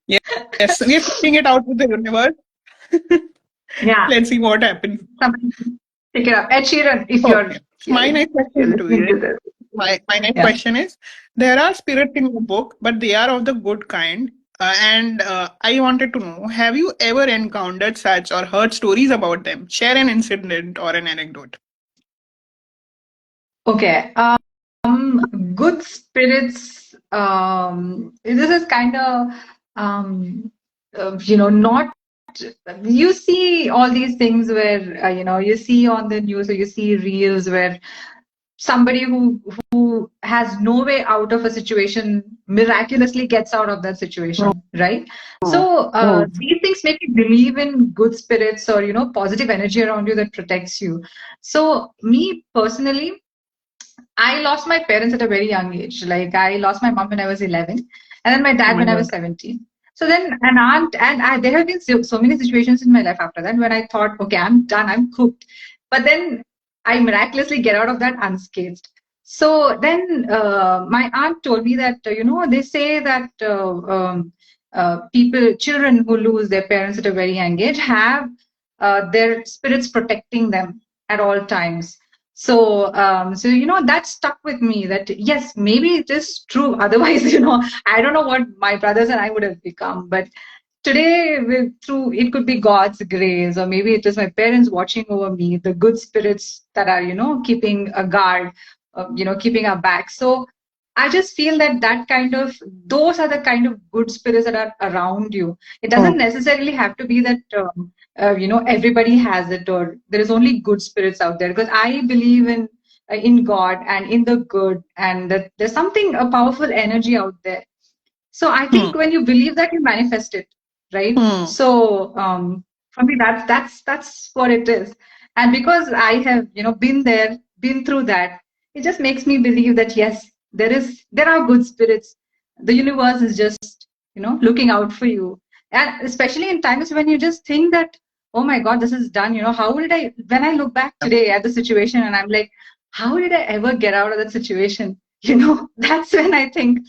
Yes, we're putting it out with the universe. Yeah, Let's see what happens. somebody pick it up. Ed Sheeran, if you're Okay. My hearing, next if you're question to listening you to this. my next Yeah. question is there are spirits in your book, but they are of the good kind. And I wanted to know, have you ever encountered such or heard stories about them? Share an incident or an anecdote. Okay. Good spirits. This is kind of, not. You see all these things where you see on the news or you see reels where somebody who has no way out of a situation miraculously gets out of that situation, right? So these things make you believe in good spirits or positive energy around you that protects you. So me personally, I lost my parents at a very young age. Like I lost my mom when I was 11, and then my Oh dad my when I was God. 17. So then an aunt and there have been so many situations in my life after that when I thought, okay, I'm done, I'm cooked. But then I miraculously get out of that unscathed. So then my aunt told me that they say that children who lose their parents at a very young age have their spirits protecting them at all times. So that stuck with me that yes, maybe it is true. Otherwise, I don't know what my brothers and I would have become. But today, through it could be God's grace, or maybe it is my parents watching over me, the good spirits that are keeping a guard, keeping our back. So I just feel that those are the kind of good spirits that are around you. It doesn't necessarily have to be that everybody has it or there is only good spirits out there, because I believe in God and in the good, and that there's something, a powerful energy out there. So I Hmm. think when you believe that, you manifest it, right? Hmm. So for me, that's what it is. And because I have been there, been through that, it just makes me believe that yes, there are good spirits. The universe is just looking out for you, and especially in times when you just think that, oh my God, this is done. How did I? When I look back today at the situation, and I'm like, how did I ever get out of that situation? That's when I think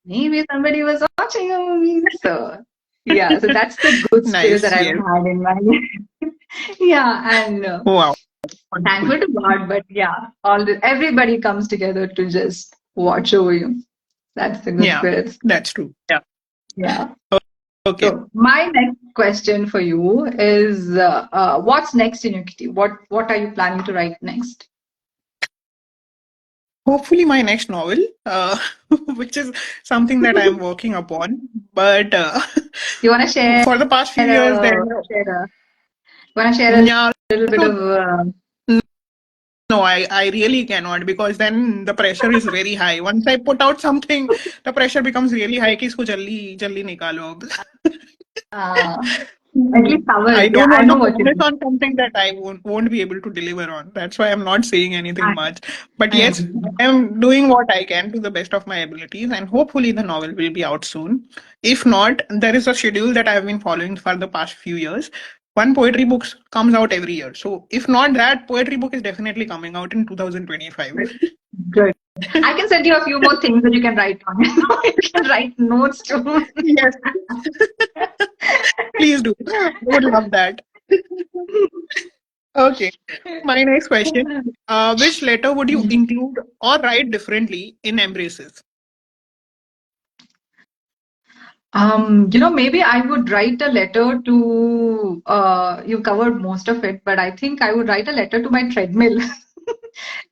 maybe somebody was watching over me. So yeah, so that's the good spirit Nice. that I've Yes. had in my life. Yeah, and Wow. Wonderful. thankful to God. But yeah, everybody comes together to just watch over you. That's the good Yeah, spirits. that's true. Yeah. Yeah. Okay. So my next question for you is, what's next in your kitty? What are you planning to write next? Hopefully, my next novel, which is something that I'm working upon. But You want to share for the past few years, there a share a, want to share a yeah, little bit so of No, I really cannot, because then the pressure is very high. Once I put out something, the pressure becomes really high कि इसको जल्दी जल्दी निकालो अब. Uh, at Hmm. least ours. I Yeah, don't I want to know what you promise mean. on something that I won't be able to deliver on. That's why I'm not saying anything I, much. But I yes, understand. I am doing what I can to the best of my abilities, and hopefully the novel will be out soon. If not, there is a schedule that I have been following for the past few years. One poetry book comes out every year. So if not that, poetry book is definitely coming out in 2025. Good. I can send you a few more things that you can write on. You can write notes too. Yes, please do. I would love that. Okay. My next question. Which letter would you include or write differently in embraces? Maybe I would write a letter to, you covered most of it, but I think I would write a letter to my treadmill,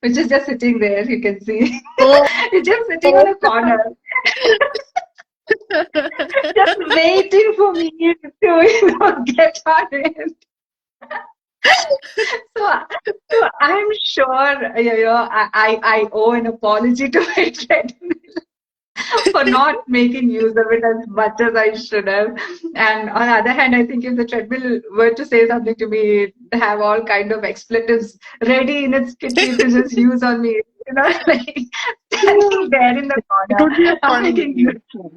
which is just sitting there, you can see. Oh, It's just sitting on a corner, just waiting for me to, get on it. So, so I'm sure, I owe an apology to my treadmill for not making use of it as much as I should have. And on the other hand, I think if the treadmill were to say something to me, it'd have all kind of expletives ready in its kitty to just use on me. Like standing there in the it would be a corner, not fun making use. read.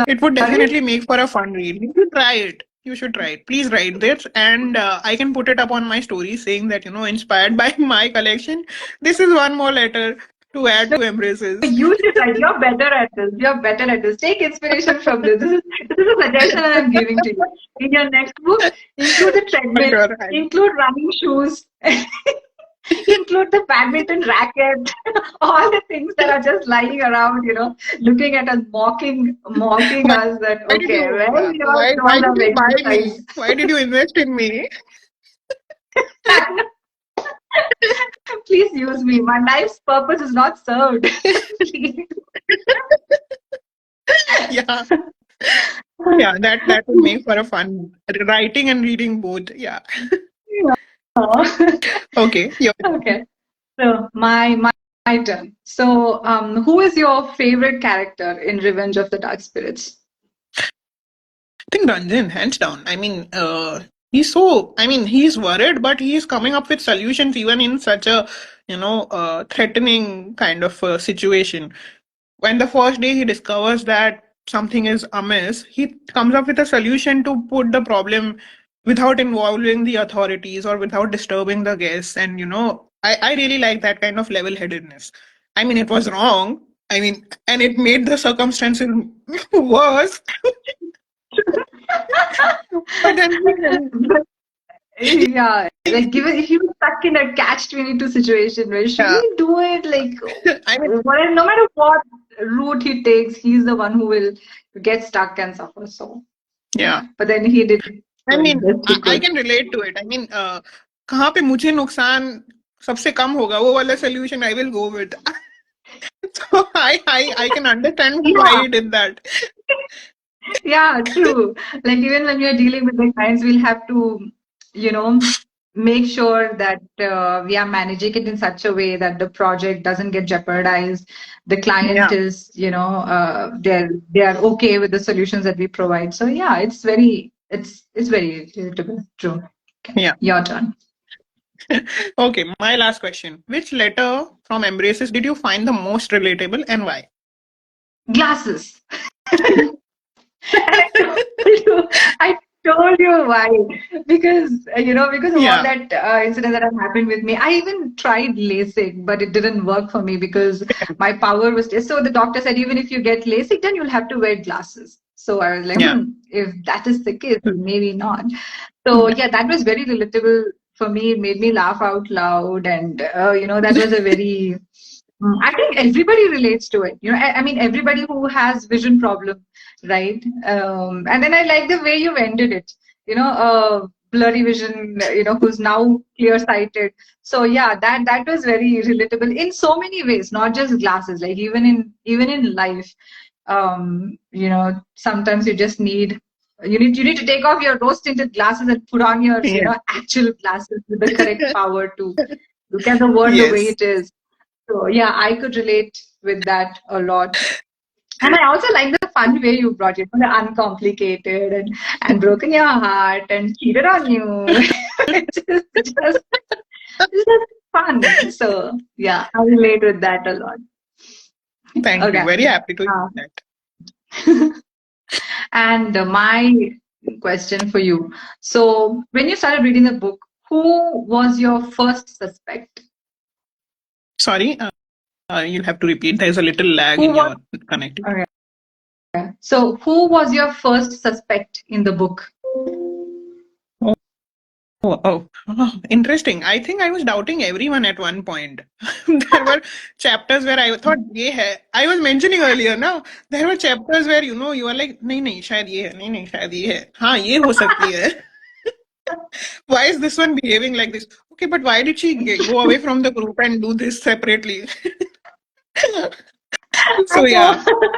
It would Sorry. definitely make for a fun read. You should try it. You should try it. Please write this, and I can put it up on my story saying that, inspired by my collection, this is one more letter to add No, to embraces. you should write. You're better at this. You're better at this. Take inspiration from this. This is a suggestion that I'm giving to you. In your next book, include the For treadmill, sure. include running shoes, include the badminton racket, all the things that are just lying around, looking at us, mocking Why, us that, why did okay, you? well, Yeah. Why those did are you buy exercise. me? Why did you invest in me? Please use me. My life's purpose is not served. Please. Yeah. Yeah, that would make for a fun writing and reading both. Yeah. Okay. Okay. So my turn. So who is your favorite character in Revenge of the Dark Spirits? I think Ranjan, hands down. He's worried, but he's coming up with solutions even in such a, threatening kind of situation. When the first day he discovers that something is amiss, he comes up with a solution to put the problem without involving the authorities or without disturbing the guests. And, I really like that kind of level headedness. I mean, it was wrong. And it made the circumstances worse. But then, Yeah, like given if he was stuck in a catch-22 situation, where should yeah, he do it? Like, I mean, no matter what route he takes, he's the one who will get stuck and suffer. So, yeah. yeah. But then he did I the mean, best he I could. can relate to it. कहाँ पे मुझे नुकसान सबसे कम होगा वो वाला solution I will go with. So I can understand why Yeah, he did that. yeah, true. Like even when we are dealing with the clients, we'll have to, you know, make sure that we are managing it in such a way that the project doesn't get jeopardized. The client Yeah, is, they're okay with the solutions that we provide. So yeah, it's very relatable. True. Okay, yeah. your turn. Okay, my last question. Which letter from Embraces did you find the most relatable and why? Glasses. And I told you why. Because, because of all Yeah, that incident that had happened with me. I even tried LASIK, but it didn't work for me because my power was. So the doctor said, even if you get LASIK, then you'll have to wear glasses. So I was like, yeah, if that is the case, maybe not. So yeah, yeah, that was very relatable for me. It made me laugh out loud. And, that was a very I think everybody relates to it. I mean, everybody who has vision problem, right? And then I like the way you ended it. Blurry vision. Who's now clear sighted. So yeah, that was very relatable in so many ways, not just glasses. Like even in life, sometimes you need to take off your rose tinted glasses and put on your yeah. actual glasses with the correct power to Look at the world the way Yes. it is. So yeah, I could relate with that a lot. And I also like the fun way you brought it, the uncomplicated and broken your heart and cheated on you. It's just fun. So yeah, I relate with that a lot. Thank you. Okay. Very happy to Uh, hear that. and my question for you. So when you started reading the book, who was your first suspect? Sorry, you'll have to repeat. There's a little lag Who in was your connectivity. okay. So who was your first suspect in the book? Interesting. I think I was doubting everyone at one point. There were chapters where I thought, ये है. I was mentioning earlier, now there were chapters where you are like, नहीं नहीं शायद ये है, नहीं नहीं शायद ये है, हाँ ये हो सकती है. Why is this one behaving like this? Okay, but why did she go away from the group and do this separately? I So yeah. know.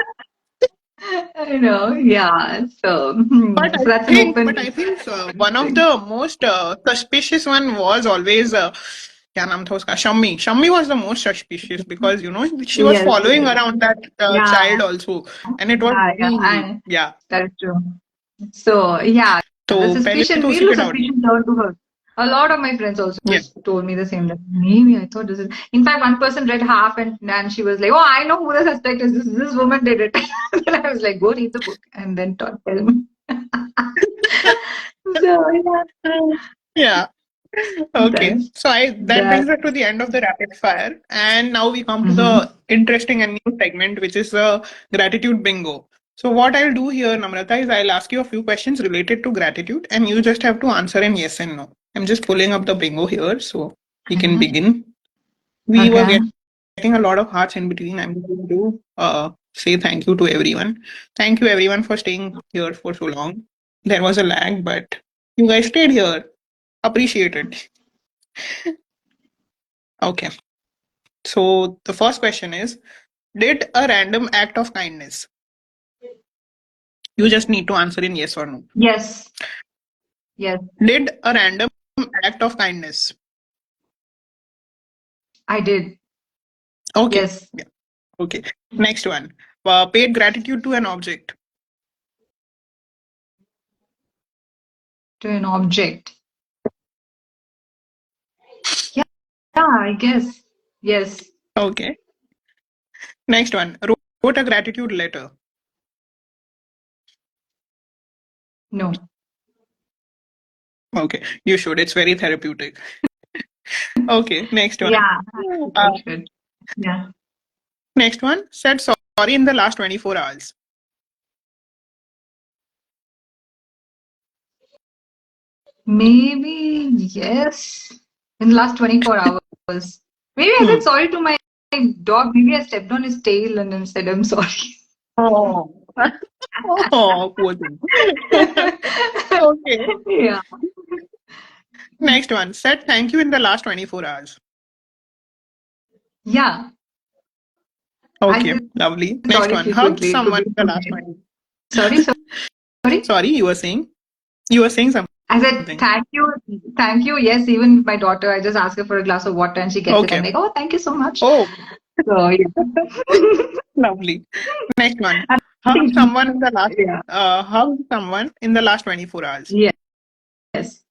I know. Yeah. So, But so that's an But open I think one of thing. the most suspicious one was always क्या नाम था उसका Shammi. Shammi was the most suspicious because she was Yes. following around that Yeah. child also, and it was Yeah. very And yeah. that is true. So yeah, तो the पहले suspicion, तो real उसी पे doubt. suspicion turned to her. A lot of my friends also Yeah. told me the same. That maybe I thought this is. In fact, one person read half and she was like, "Oh, I know who the suspect is. This woman did it." And I was like, "Go read the book and then tell me." So yeah, Yeah. Okay. that's So I that that. brings us to the end of the rapid fire, and now we come to Mm-hmm. the interesting and new segment, which is the gratitude bingo. So what I'll do here, Namrata, is I'll ask you a few questions related to gratitude, and you just have to answer in yes and no. I'm just pulling up the bingo here, so we can begin. We were Okay. getting a lot of hearts in between. I'm going to say thank you to everyone. Thank you everyone for staying here for so long. There was a lag, but you guys stayed here. Appreciate it. Okay. So the first question is, did a random act of kindness? You just need to answer in yes or no. Yes. Yes. Did a random act of kindness? I did. Okay. Yes. Yeah. Okay. Next one. Paid gratitude to an object. To an object. Yeah. Yeah. I guess. Yes. Okay. Next one. Wrote a gratitude letter. No. Okay. You should. It's very therapeutic. Okay. Next one. Yeah. Uh, I should. Yeah. Next one. Said sorry in the last 24 hours. Maybe yes. In the last 24 hours. Maybe I said Hmm. sorry to my dog. Maybe I stepped on his tail and then said I'm sorry. Oh. Oh, poor thing. Okay. Yeah. Next one. Said thank you in the last 24 hours. Yeah. I Okay, said lovely. Next sorry one. Hugged frequently. It could someone be in the last today. 20. Sorry. Sorry. Sorry, you were saying I said something. thank you. Thank you. Yes, even my daughter, I just ask her for a glass of water and she gets it. I'm Okay. like, oh, thank you so much. Oh, So yeah. lovely. Next one. I Hugged think someone in the last yeah. hugged someone in the last 24 hours. Yes.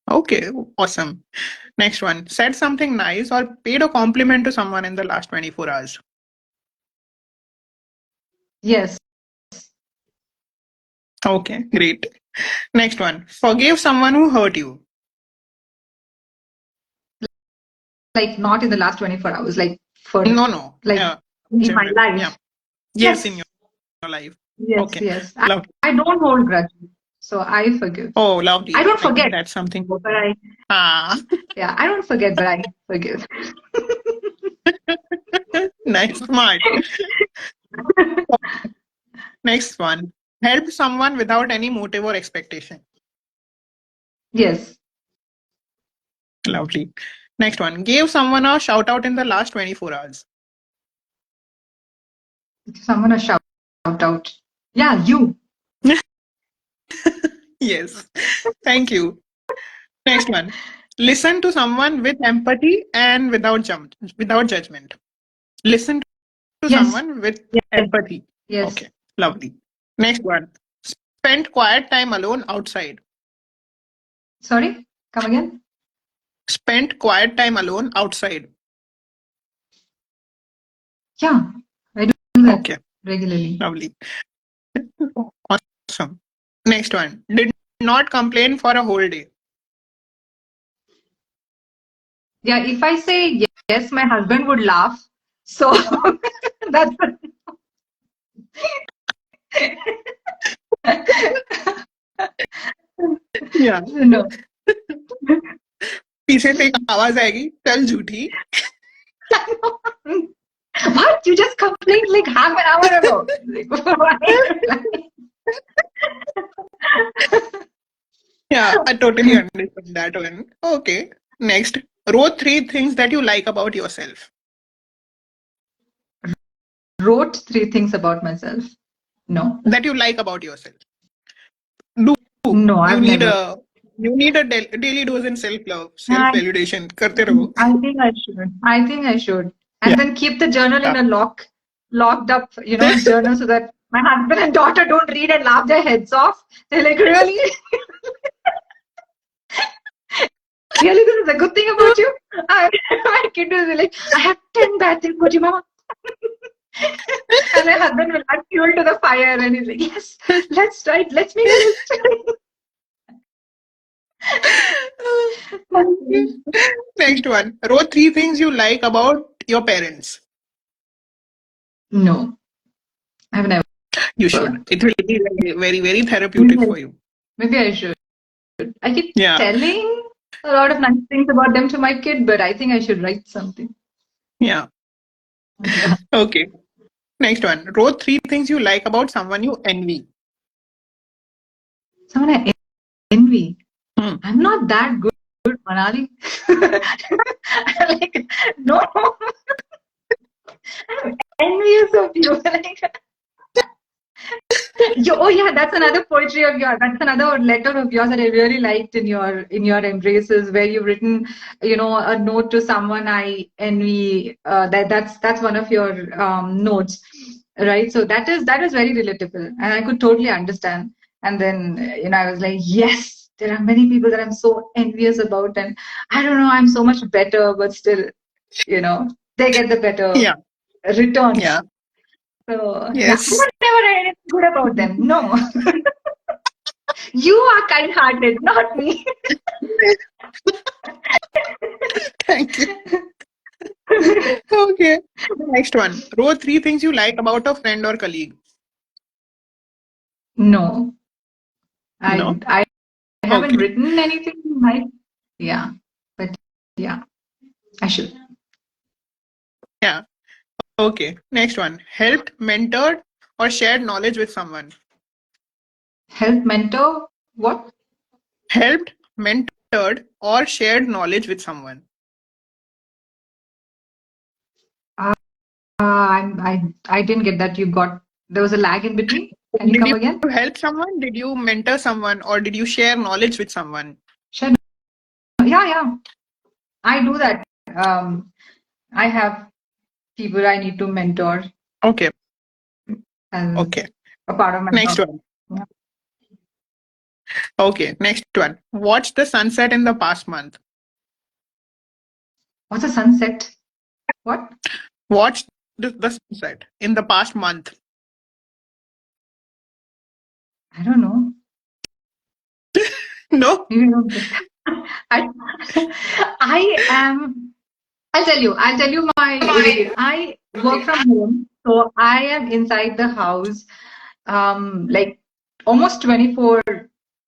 Okay, awesome. Next one. Said something nice or paid a compliment to someone in the last 24 hours. Yes. Okay, great. Next one. Forgave someone who hurt you. Like not in the last 24 hours, like for No, no. like in my Generally. Yeah. life. Yes, in Yes. your life. Yes. Okay. Yes. Love. I don't hold grudges. So I forgive. Oh, I lovely. don't I think forget, that's something. but I Ah, yeah, I don't forget, but I forgive. nice, smart. Next one. Help someone without any motive or expectation. Yes. Lovely. Next one. Gave someone a shout out in the last 24 hours. Someone a shout out. Yeah, you. Yes. Thank you. Next one. Listen to someone with empathy and without judgment. Listen to Yes, someone with yes, empathy. yes. Okay, lovely. Next one. Spend quiet time alone outside. Sorry, come again. Spend quiet time alone outside. Yeah, I do that Okay, regularly. lovely. Awesome. Next one. Did not complain for a whole day. Yeah, if I say yes, my husband would laugh. So that's Yeah. no. पीछे से एक आवाज आएगी चल झूठी. What? You just complained like half an hour ago. Like, why? Yeah, I totally understand that one. Okay. Next. Wrote three things that you like about yourself. Wrote three things about myself. No. That you like about yourself. Do. No, You I've need never. a daily dose in self love, self I, validation. करते रहो. I think I should. I think I should. And Yeah. then keep the journal in a locked up, journal so that my husband and daughter don't read and laugh their heads off. They're like, really? Really, this is a good thing about you? My kid will be like, I have 10 bad things about you, mama. And my husband will add fuel to the fire and he's like, yes, let's write, let's make a list. Okay. Next one. Wrote three things you like about your parents. No, I've never. You should. It will be very, very therapeutic Maybe for you. maybe I should. I keep Yeah. telling a lot of nice things about them to my kid, but I think I should write something. Yeah. Yeah. Okay. Next one. Wrote three things you like about someone you envy. Someone I envy. Hmm. I'm not that good, Manali. Like, no, I'm envious of you. Like, oh yeah, that's another poetry of yours. That's another letter of yours that I really liked in your embraces, where you've written, a note to someone I envy. That's one of your notes, right? So that is very relatable, and I could totally understand. And then I was like, yes, there are many people that I'm so envious about, and I don't know, I'm so much better, but still, they get the better Yeah. returns. Yeah. So yeah, I Yes. would never write anything good about them. No. You are kind-hearted, not me. Thank you. Okay. Next one. Wrote three things you like about a friend or colleague. No, I No? I haven't Okay. written anything. Like, yeah, but yeah, I should. Yeah. Okay. Next one. Helped, mentored, or shared knowledge with someone. Help mentor. What? Helped, mentored, or shared knowledge with someone. I didn't get that. There was a lag in between. Can you Did come you again? help someone? Did you mentor someone? Or did you share knowledge with someone? Sure. Yeah, yeah. I do that. Um, I have people I need to mentor Okay. as Okay. a part of my Next job. one. Yeah. Okay. Next one. Watch the sunset in the past month. What's a sunset? What? Watch the sunset in the past month. I don't know. No? Maybe not get that. I I am. I'll tell you my routine. I work from home, so I am inside the house, like almost 24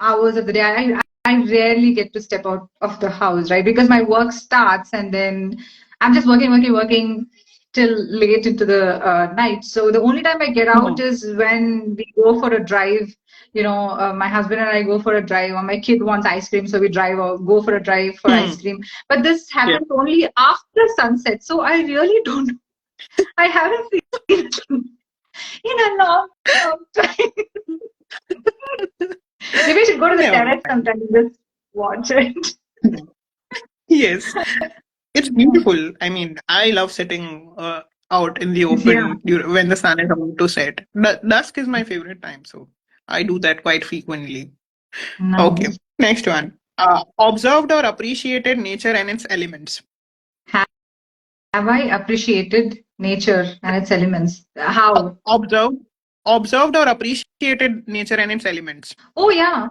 hours of the day. I rarely get to step out of the house, right? Because my work starts and then I'm just working, working, working till late into the night. So the only time I get out Hmm. is when we go for a drive. My husband and I go for a drive, or my kid wants ice cream, so we drive or go for a drive for ice Hmm. cream. But this Yeah. happens only after sunset. So I really don't, I haven't seen it in a long, long time. Maybe I should go to the Never terrace mind. sometime and just watch it. Yes, it's beautiful. I mean, I love sitting out in the Yeah, open when the sun is about to set. Dusk is my favorite time, so I do that quite frequently. Okay, nice. next one. Observed or appreciated nature and its elements. Have I appreciated nature and its elements? How? Observed, observed or appreciated nature and its elements. Oh, yeah.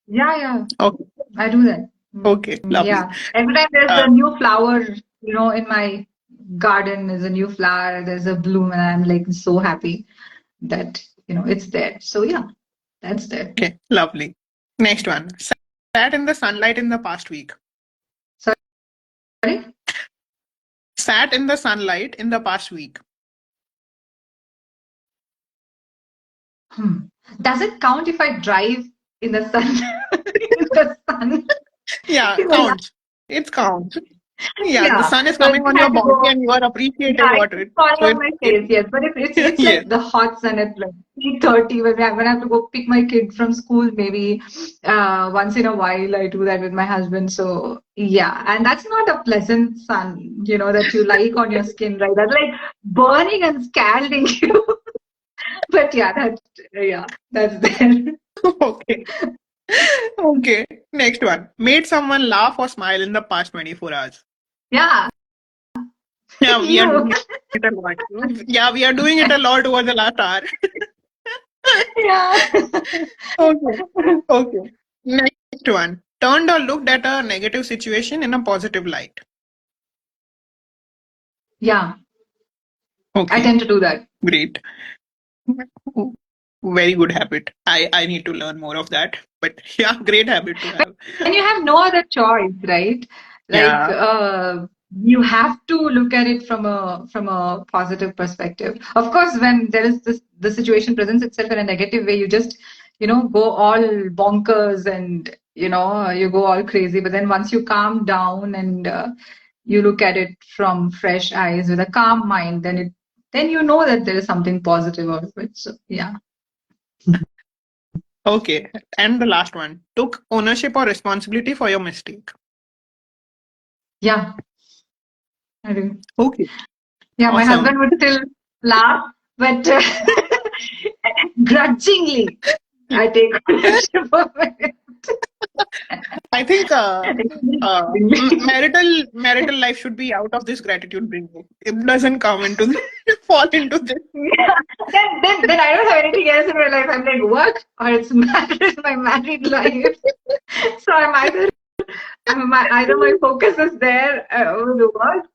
Yeah, yeah. Okay, I do that. okay, lovely. Yeah. Every time there's Uh, a new flower, in my garden, there's a new flower, there's a bloom, and I'm like so happy that, it's there. So, yeah, that's there. okay, lovely. Next one. Sat in the sunlight in the past week. Sorry? Sat in the sunlight in the past week. Hmm. Does it count if I drive in the sun? In the sun? Yeah, In the last- counts. It counts. Yeah, the Yeah. sun is So coming if on I your had to body go. and you are Yeah, appreciating it's water. falling So on my it face, yes. But if it's yes. like the hot sun at like 3:30 when I have to go pick my kid from school, maybe once in a while I do that with my husband. So yeah, and that's not a pleasant sun, that you like on your skin, right? That's like burning and scalding you. But that's there. Okay. Okay. Next one. Made someone laugh or smile in the past 24 hours. Yeah, Yeah, we are you. doing it a lot. Yeah, we are doing it a lot over the last hour. Yeah. Okay. Okay. Next one. Turned or looked at a negative situation in a positive light. Yeah, I Okay. tend to do that. Great. Very good habit. I need to learn more of that. But yeah, great habit to have. And you have no other choice, right? Like Yeah. you have to look at it from a positive perspective. Of course, when there is the situation presents itself in a negative way, you just go all bonkers and you go all crazy. But then once you calm down and you look at it from fresh eyes with a calm mind, then you know that there is something positive out of it. So yeah, Okay. And the last one. Took ownership or responsibility for your mistake. yeah, I do. Okay. Yeah, my husband Awesome. would still laugh, but grudgingly, I take ownership of it. I think Grudgingly. marital life should be out of this gratitude bingo. It doesn't come into fall into this. Yeah. Then I don't have anything else in my life. I'm like work or it's marriage, my married life. So either my focus is there with the work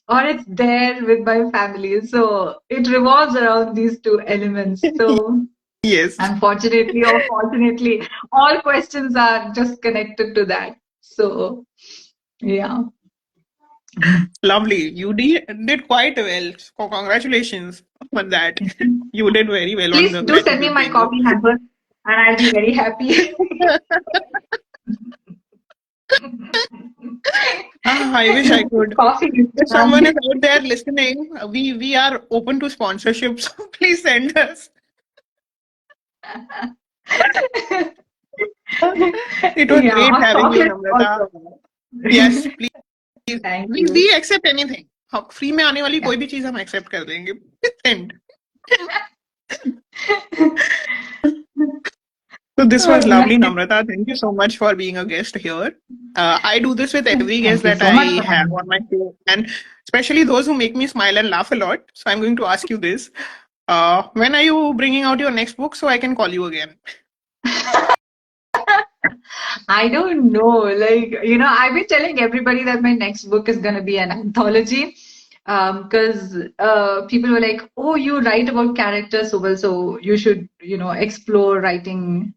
or it's there with my family. So it revolves around these two elements. So Yes. unfortunately or fortunately, all questions are just connected to that. So, yeah. Lovely. You did quite well. So congratulations on that. You did very well on Please the do send me gratitude my bingo. copy hamper and I'll be very happy. I wish I could. Coffee is If someone is done. out there listening, we are open to sponsorships. Please send us. It was Yeah, great or having you, chocolate Namrata. also. Yes, please. Thank We you. accept anything. Free में आने वाली Yeah. कोई भी चीज हम accept कर देंगे. Send. So this was Oh, lovely, nice. Namrata. Thank you so much for being a guest here. I do this with every guest Thank you that so I much for have having on my show, and especially those who make me smile and laugh a lot. So I'm going to ask you this: when are you bringing out your next book so I can call you again? I don't know. Like, I've been telling everybody that my next book is going to be an anthology. Because people were like, oh, you write about characters so well, so you should, explore writing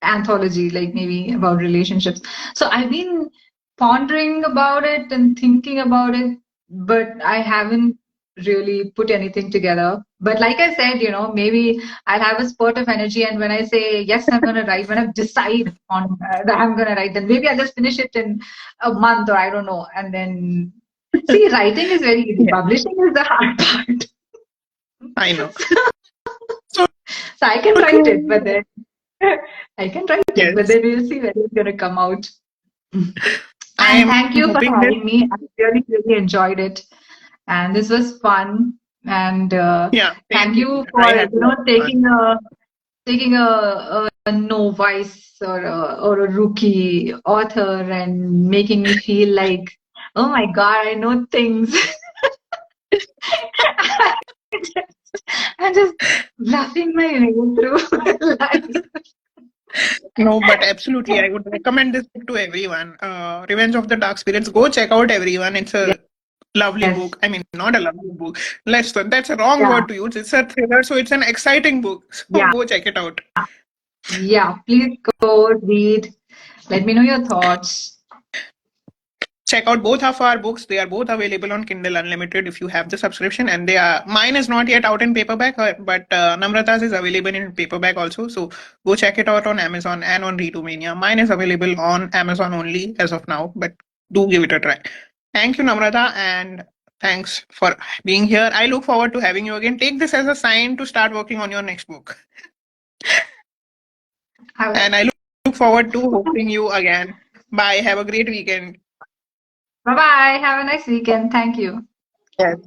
anthology, like maybe about relationships. So I've been pondering about it and thinking about it, but I haven't really put anything together. But like I said, maybe I'll have a spurt of energy, and when I say yes, I'm going to write, when I decide on that I'm going to write, then maybe I'll just finish it in a month or I don't know, and then see, writing is very easy. Yeah, Publishing is the hard part. I know. So So I can write it, but true. then I can write it, but Yes. then we'll see when it's going to come out. I And am thank you for hoping this. having me. I really, really enjoyed it. And this was fun. And Yeah, same thank you here. I for, had a lot of fun. taking a novice or a rookie author and making me feel like, oh my God, I know things. I'm just laughing my way through life. No, but absolutely, I would recommend this book to everyone. Revenge of the Dark Spirits. Go check out, everyone. It's a lovely Yes. book. I mean, not a lovely book. That's a wrong Yeah. word to use. It's a thriller, so it's an exciting book. So Yeah. go check it out. Yeah. Please go read. Let me know your thoughts. Check out both of our books. They are both available on Kindle Unlimited if you have the subscription, and they are mine is not yet out in paperback, but Namrata's is available in paperback also. So go check it out on Amazon and on Readomania. Mine is available on Amazon only as of now, but do give it a try. Thank you, Namrata, and thanks for being here. I look forward to having you again. Take this as a sign to start working on your next book, I will. and I look forward to hosting you again. Bye. Have a great weekend. Bye bye. Have a nice weekend. Thank you. Yes.